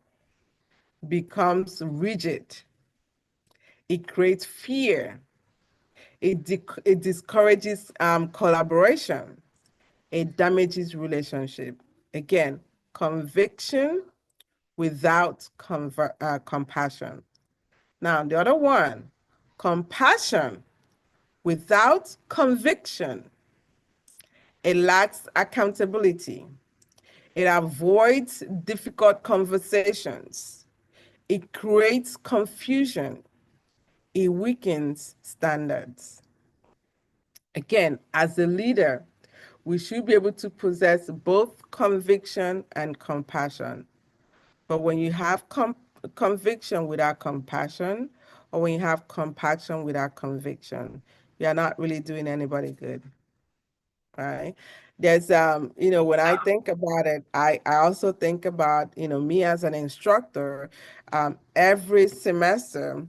becomes rigid. It creates fear. It discourages collaboration. It damages relationship. Again, conviction without compassion. Now, the other one, compassion without conviction. It lacks accountability. It avoids difficult conversations. It creates confusion. It weakens standards. Again, as a leader, we should be able to possess both conviction and compassion. But when you have conviction without compassion, or when you have compassion without conviction, you're not really doing anybody good, right? There's, when I think about it, I also think about, me as an instructor, every semester,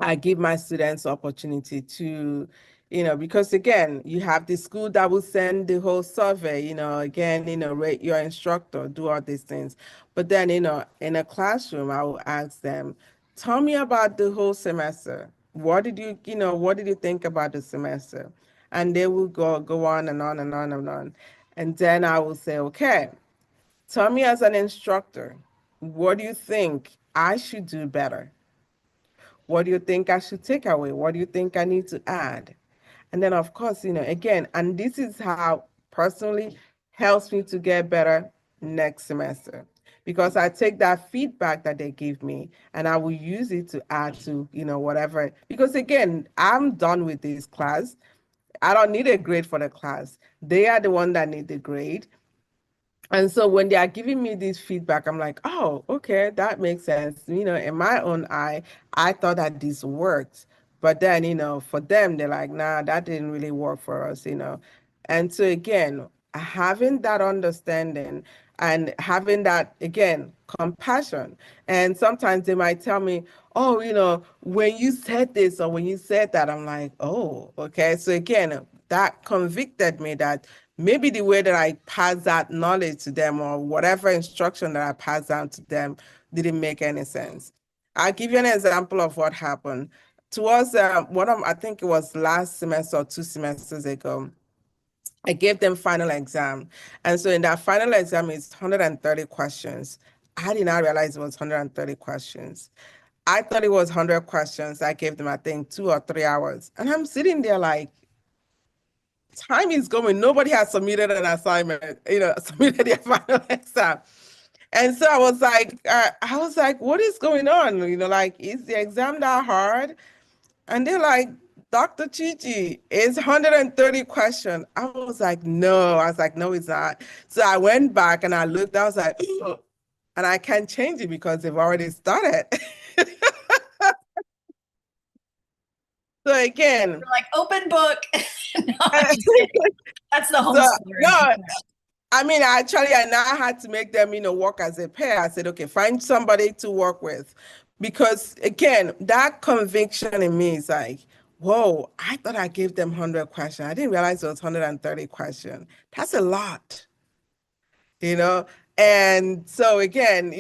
I give my students opportunity to, because again, you have the school that will send the whole survey, again, rate your instructor, do all these things. But then, in a classroom, I will ask them, tell me about the whole semester. What did you think about the semester? And they will go on and on and on and on. And then I will say, okay, tell me as an instructor, what do you think I should do better? What do you think I should take away? What do you think I need to add? And then, of course, again, and this is how personally helps me to get better next semester because I take that feedback that they give me and I will use it to add to, whatever. Because again, I'm done with this class. I don't need a grade for the class. They are the one that need the grade. And so when they are giving me this feedback, I'm like, oh, okay, that makes sense. In my own eye, I thought that this worked. But then, for them, they're like, nah, that didn't really work for us. And so again, having that understanding and having that, again, compassion. And sometimes they might tell me, oh, when you said this or when you said that, I'm like, oh, okay. So again, that convicted me that maybe the way that I pass that knowledge to them or whatever instruction that I pass down to them didn't make any sense. I'll give you an example of what happened. Towards I think it was last semester or 2 semesters ago, I gave them final exam. And so in that final exam, it's 130 questions. I did not realize it was 130 questions. I thought it was 100 questions. I gave them, I think, 2 or 3 hours. And I'm sitting there like, time is going. Nobody has submitted an assignment, submitted their final exam. And so I was like, what is going on? Like, is the exam that hard? And they're like, Dr. Chichi, it's 130 questions. I was like, no. I was like, no, it's not. So I went back and I looked, I was like, and I can't change it because they've already started. So again, You're like open book. No, I'm just kidding. That's the so homeschooler in no, me. I mean, actually, I now had to make them, work as a pair. I said, okay, find somebody to work with. Because again, that conviction in me is like, whoa, I thought I gave them 100 questions. I didn't realize it was 130 questions. That's a lot you know and so again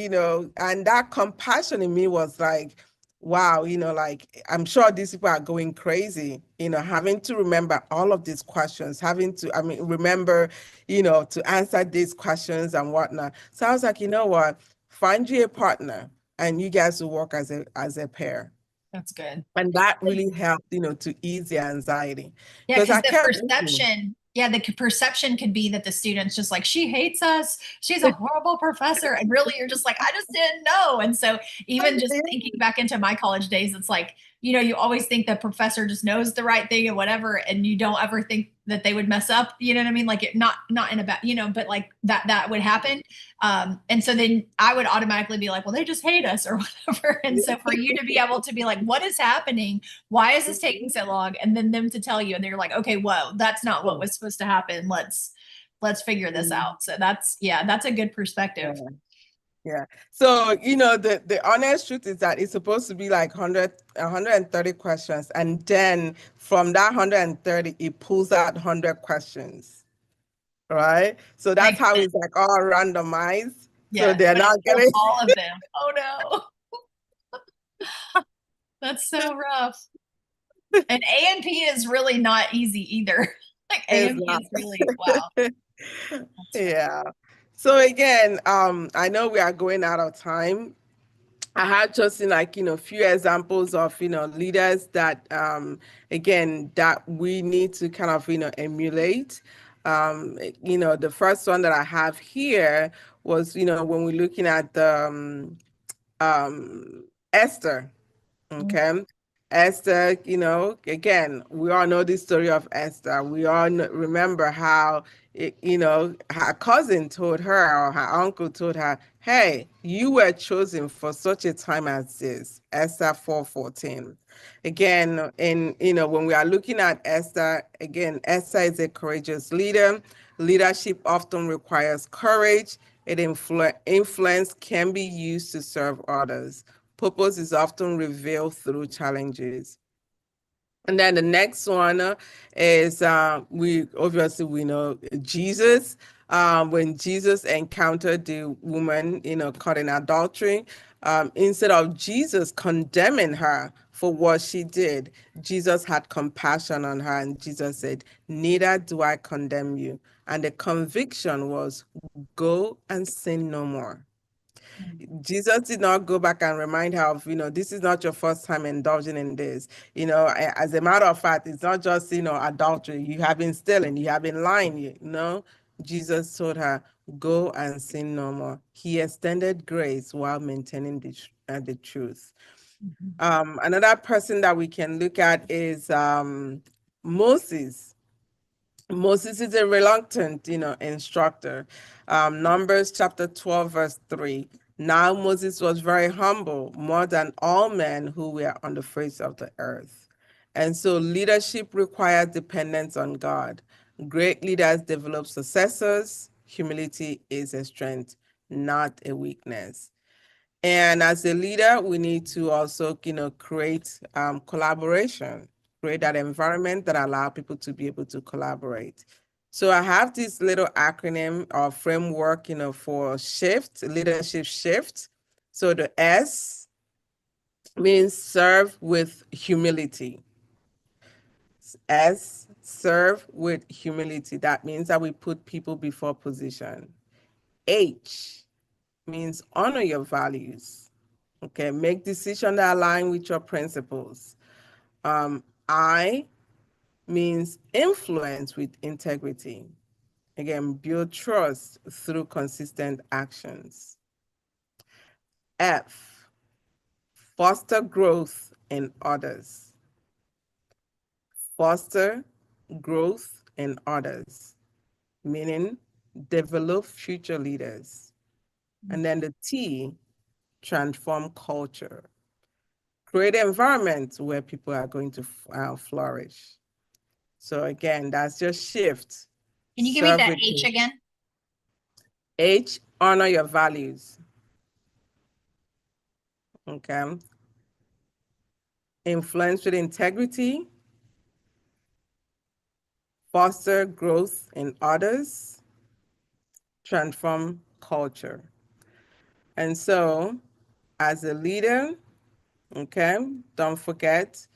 and that compassion in me was like, wow, like I'm sure these people are going crazy, having to remember all of these questions, having to, I mean, remember, to answer these questions and whatnot. So I was like, you know what, find you a partner and you guys will work as a pair. That's good. And that really helped, to ease the anxiety Yeah, because because I the kept thinking, perception, yeah, the perception could be that the student's just like, she hates us. She's a horrible professor. And really, you're just like, I just didn't know. And so, even just thinking back into my college days, it's like, you always think the professor just knows the right thing and whatever, and you don't ever think that they would mess up. You know what I mean? Like, not in a bad, but like that would happen. And so then I would automatically be like, well, they just hate us or whatever. And so for you to be able to be like, what is happening? Why is this taking so long? And then them to tell you, and they're like, okay, whoa, that's not what was supposed to happen. Let's figure this out. So that's a good yeah. perspective. Yeah. So, the honest truth is that it's supposed to be like 130 questions. And then from that 130, it pulls out 100 questions, right? So My that's how goodness. it's like all randomized. So Yes, they're but it not pulls getting, all of them. Oh no, that's so rough. And A&P is really not easy either. Like it's A&P not. is really wow. That's funny. Yeah. So again, I know we are going out of time. I had just seen like, few examples of, leaders that, again, that we need to kind of, emulate. The first one that I have here was, when we're looking at the Esther. Okay. Esther, again, we all know the story of Esther. We all remember how, her cousin told her or her uncle told her, hey, you were chosen for such a time as this, Esther 4:14. Again, when we are looking at Esther, again, Esther is a courageous leader. Leadership often requires courage. Influence can be used to serve others. Purpose is often revealed through challenges. And then the next one is we know Jesus. When Jesus encountered the woman, caught in adultery, instead of Jesus condemning her for what she did, Jesus had compassion on her, and Jesus said, "Neither do I condemn you." And the conviction was, "Go and sin no more." Jesus did not go back and remind her of, this is not your first time indulging in this. As a matter of fact, it's not just, adultery. You have been stealing, you have been lying, Jesus told her, go and sin no more. He extended grace while maintaining the truth. Mhm. Another person that we can look at is Moses. Moses is a reluctant, instructor. Numbers chapter 12, verse 3. Now Moses was very humble, more than all men who were on the face of the earth. And so leadership requires dependence on God. Great leaders develop successors. Humility is a strength, not a weakness. And as a leader, we need to also, create collaboration, create that environment that allow people to be able to collaborate. So I have this little acronym or framework, for shift, leadership shift. So the S means serve with humility. S, serve with humility. That means that we put people before position. H means honor your values. Okay, make decisions that align with your principles. I means influence with integrity. Again, build trust through consistent actions. F, foster growth in others. Foster growth in others, meaning develop future leaders. And then the T, transform culture. Create environments where people are going to flourish. So again, that's just shift. Can you give me Serve that with H again? H, honor your values. Okay. Influence with integrity. Foster growth in others. Transform culture. And so, as a leader, okay, don't forget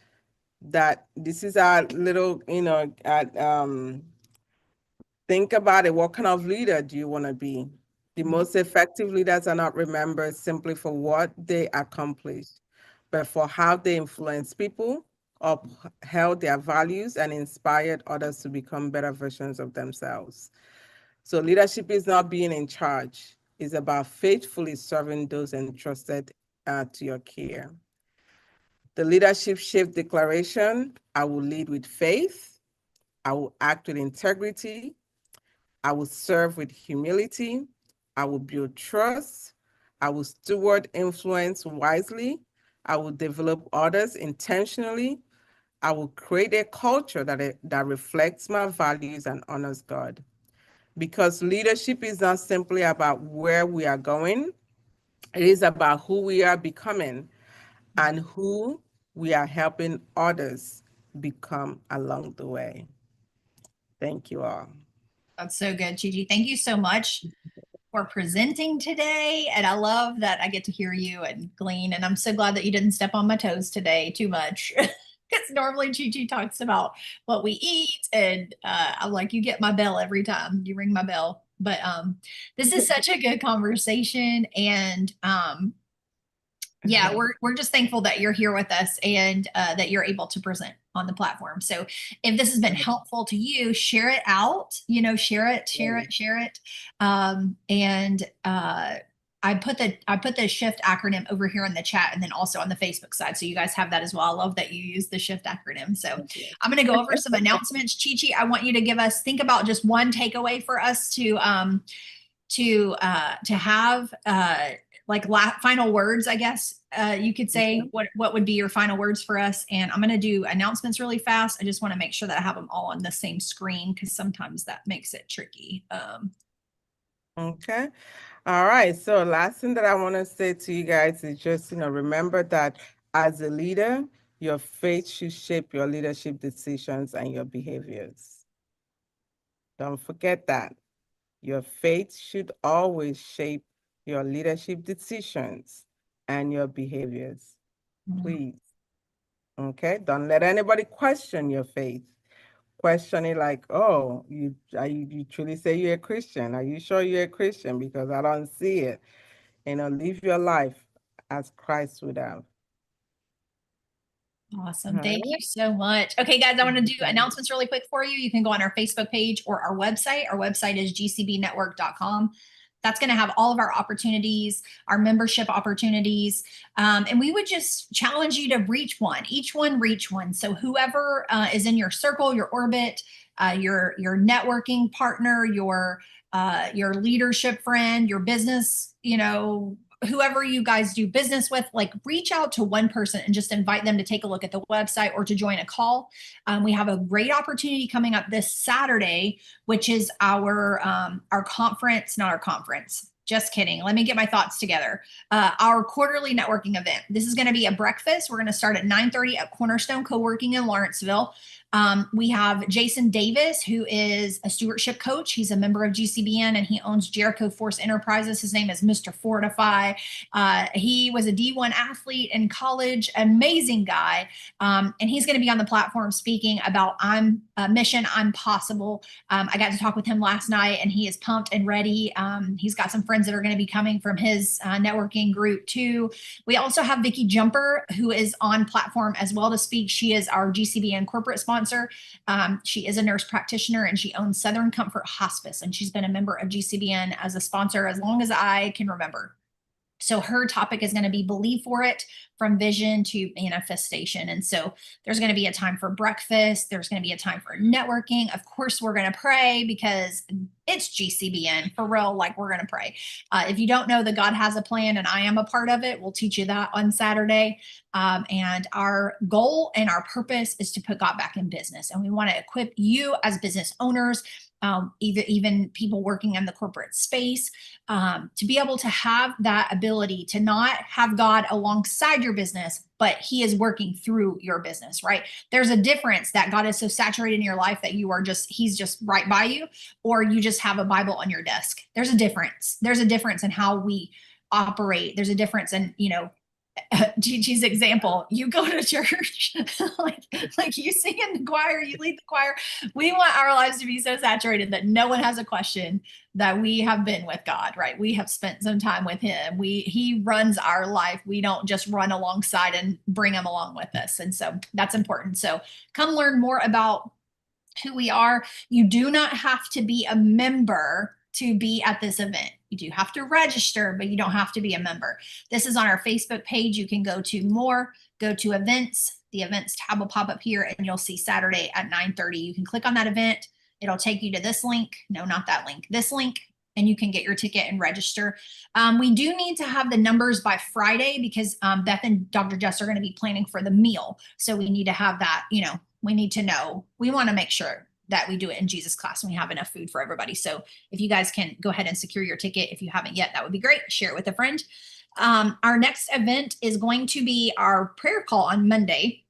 that this is our little, think about it. What kind of leader do you want to be? The most effective leaders are not remembered simply for what they accomplished, but for how they influence people, upheld their values, and inspired others to become better versions of themselves. So leadership is not being in charge. It's about faithfully serving those entrusted to your care. The leadership shift declaration: I will lead with faith. I will act with integrity. I will serve with humility. I will build trust. I will steward influence wisely. I will develop others intentionally. I will create a culture that reflects my values and honors God. Because leadership is not simply about where we are going, it is about who we are becoming and who we are helping others become along the way. Thank you all. That's so good, Gigi. Thank you so much for presenting today. And I love that I get to hear you and glean. And I'm so glad that you didn't step on my toes today too much. Because normally Gigi talks about what we eat. And I'm like, you get my bell every time you ring my bell. But this is such a good conversation. And yeah, we're just thankful that you're here with us and that you're able to present on the platform. So if this has been helpful to you, share it out, share it. And I put the shift acronym over here in the chat and then also on the Facebook side. So you guys have that as well. I love that you use the shift acronym. So I'm going to go over some announcements. Chi, I want you to think about just one takeaway for us to have like final words, I guess you could say. What would be your final words for us? And I'm going to do announcements really fast. I just want to make sure that I have them all on the same screen because sometimes that makes it tricky. Okay. All right. So last thing that I want to say to you guys is just, remember that as a leader, your faith should shape your leadership decisions and your behaviors. Don't forget that. Your faith should always shape your leadership decisions and your behaviors. Please. Okay. Don't let anybody question your faith. Question it like, oh, you truly say you're a Christian? Are you sure you're a Christian? Because I don't see it. Live your life as Christ would have. Awesome. All Thank you right. so much. Okay, guys, I want to do announcements really quick for you. You can go on our Facebook page or our website. Our website is gcbnetwork.com. That's going to have all of our opportunities, our membership opportunities. And we would just challenge you to reach one, each one reach one. So whoever is in your circle, your orbit, your networking partner, your leadership friend, your business, whoever you guys do business with, like reach out to one person and just invite them to take a look at the website or to join a call. We have a great opportunity coming up this Saturday, which is our conference, not our conference. Just kidding. Let me get my thoughts together. Our quarterly networking event. This is going to be a breakfast. We're going to start at 9:30 at Cornerstone Co-working in Lawrenceville. We have Jason Davis, who is a stewardship coach. He's a member of GCBN and he owns Jericho Force Enterprises. His name is Mr. Fortify. He was a D1 athlete in college, amazing guy. And he's going to be on the platform speaking about Mission, I'm Possible. I got to talk with him last night and he is pumped and ready. He's got some friends that are going to be coming from his networking group too. We also have Vicki Jumper, who is on platform as well to speak. She is our GCBN corporate sponsor. She is a nurse practitioner and she owns Southern Comfort Hospice, and she's been a member of GCBN as a sponsor as long as I can remember. So her topic is going to be Believe for It, from vision to manifestation. And so there's going to be a time for breakfast. There's going to be a time for networking. Of course, we're going to pray because it's GCBN for real. Like, we're going to pray. If you don't know that God has a plan and I am a part of it, we'll teach you that on Saturday. And our goal and our purpose is to put God back in business. And we want to equip you as business owners, even people working in the corporate space, to be able to have that ability to not have God alongside your business, but he is working through your business, right? There's a difference that God is so saturated in your life that he's just right by you, or you just have a Bible on your desk. There's a difference. There's a difference in how we operate. There's a difference in, Gigi's example, you go to church, like you sing in the choir, you lead the choir. We want our lives to be so saturated that no one has a question that we have been with God, right? We have spent some time with him. He runs our life. We don't just run alongside and bring him along with us. And so that's important. So come learn more about who we are. You do not have to be a member to be at this event. You do have to register, but you don't have to be a member. This is on our Facebook page. You can go to more, go to events. The events tab will pop up here and you'll see Saturday at 9:30. You can click on that event. It'll take you to this link. No, not that link, this link, and you can get your ticket and register. We do need to have the numbers by Friday because Beth and Dr. Jess are going to be planning for the meal. So we need to have that, we need to know. We want to make sure that we do it in Jesus class and we have enough food for everybody. So if you guys can go ahead and secure your ticket, if you haven't yet, that would be great. Share it with a friend. Our next event is going to be our prayer call on Monday.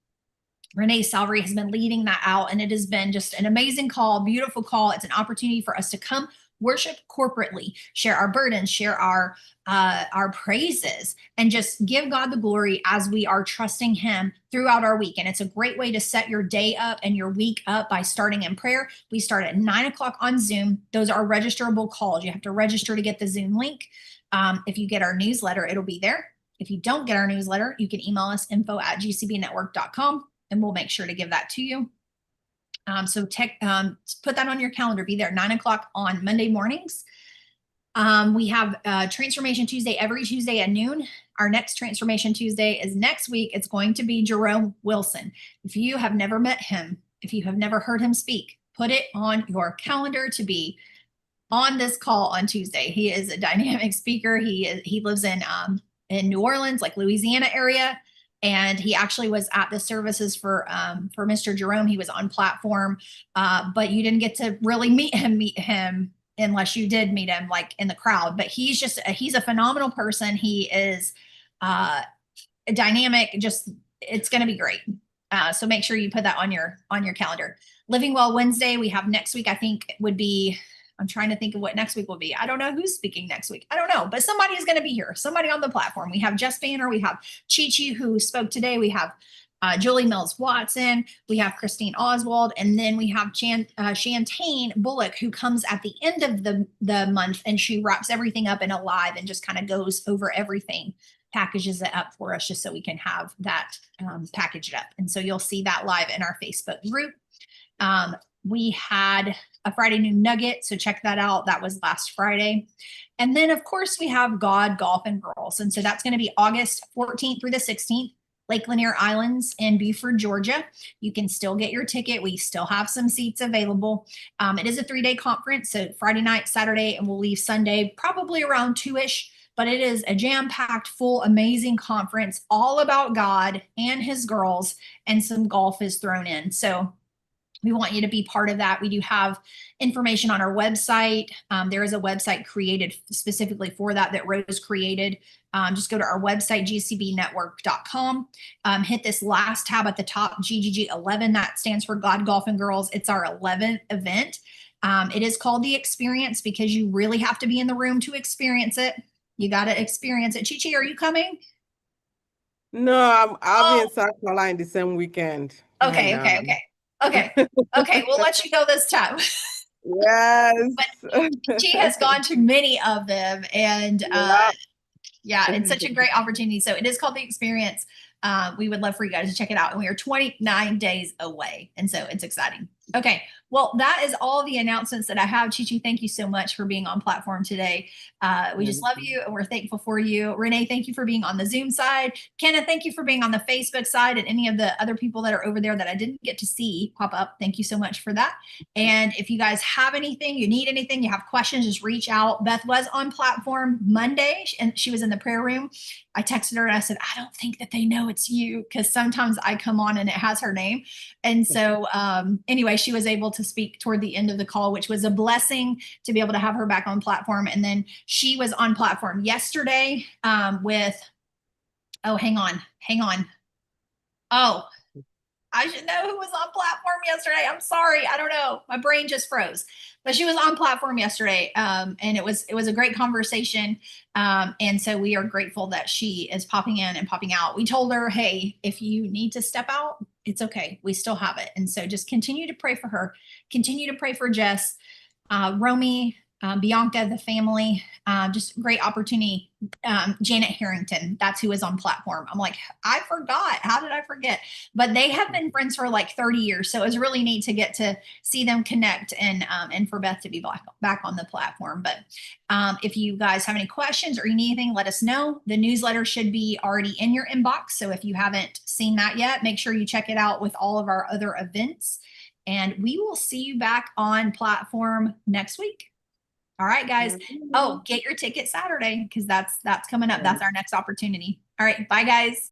Renee Salvery has been leading that out, and it has been just an amazing call, beautiful call. It's an opportunity for us to come worship corporately, share our burdens, share our praises, and just give God the glory as we are trusting him throughout our week. And it's a great way to set your day up and your week up by starting in prayer. We start at 9:00 on Zoom. Those are registerable calls. You have to register to get the Zoom link. If you get our newsletter, it'll be there. If you don't get our newsletter, you can email us info@gcbnetwork.com and we'll make sure to give that to you. So put that on your calendar. Be there 9:00 on Monday mornings. We have Transformation Tuesday every Tuesday at noon. Our next Transformation Tuesday is next week. It's going to be Jerome Wilson. If you have never met him, if you have never heard him speak, put it on your calendar to be on this call on Tuesday. He is a dynamic speaker. He lives in New Orleans, like Louisiana area. And he actually was at the services for Mr. Jerome. He was on platform, but you didn't get to really meet him unless you did meet him like in the crowd. But he's a phenomenal person. He is dynamic. It's going to be great. So make sure you put that on your calendar. Living Well Wednesday, we have next week, I think would be, I'm trying to think of what next week will be. I don't know who's speaking next week. I don't know, but somebody is going to be here. Somebody on the platform. We have Jess Banner. We have Chi-Chi who spoke today. We have Julie Mills Watson. We have Christine Oswald. And then we have Shantane Bullock, who comes at the end of the month and she wraps everything up in a live and just kind of goes over everything, packages it up for us just so we can have that packaged up. And so you'll see that live in our Facebook group. We had a Friday Noon Nugget, so check that out. That was last Friday. And then, of course, we have God, Golf, and Girls. And so that's going to be August 14th through the 16th, Lake Lanier Islands in Beaufort, Georgia. You can still get your ticket. We still have some seats available. It is a 3-day conference, so Friday night, Saturday, and we'll leave Sunday probably around 2-ish. but it is a jam-packed, full, amazing conference all about God and his girls, and some golf is thrown in. So we want you to be part of that. We do have information on our website. There is a website created specifically for that Rose created. Just go to our website, gcbnetwork.com. Hit this last tab at the top, GGG 11. That stands for God, Golf, and Girls. It's our 11th event. It is called The Experience because you really have to be in the room to experience it. You got to experience it. Chi, are you coming? No, I'll be Oh, in South Carolina the same weekend. And okay. We'll let you know this time. But yes. she has gone to many of them, and Yeah. yeah, it's such a great opportunity. So it is called The Experience. We would love for you guys to check it out. And we are 29 days away. And so it's exciting. Okay. Well, that is all the announcements that I have. Chi, thank you so much for being on platform today. We just love you and we're thankful for you. Renee, thank you for being on the Zoom side. Kenneth, thank you for being on the Facebook side, and any of the other people that are over there that I didn't get to see pop up. Thank you so much for that. And if you guys have anything, you need anything, you have questions, just reach out. Beth was on platform Monday and she was in the prayer room. I texted her and I said, I don't think that they know it's you, because sometimes I come on and it has her name. And so anyway, she was able to speak toward the end of the call, which was a blessing to be able to have her back on platform. And then she was on platform yesterday with, oh, hang on. Oh, I should know who was on platform yesterday. I'm sorry. I don't know. My brain just froze. But she was on platform yesterday. And it was a great conversation. And so we are grateful that she is popping in and popping out. We told her, hey, if you need to step out, it's okay. We still have it. And so just continue to pray for her. Continue to pray for Jess, Romy, Bianca, the family. Just great opportunity. Janet Harrington, that's who is on platform. I'm like, I forgot. How did I forget? But they have been friends for like 30 years. So it was really neat to get to see them connect, and for Beth to be back on the platform. But if you guys have any questions or anything, let us know. The newsletter should be already in your inbox. So if you haven't seen that yet, make sure you check it out with all of our other events. And we will see you back on platform next week. All right, guys. Oh, get your ticket Saturday, because that's coming up. That's our next opportunity. All right. Bye, guys.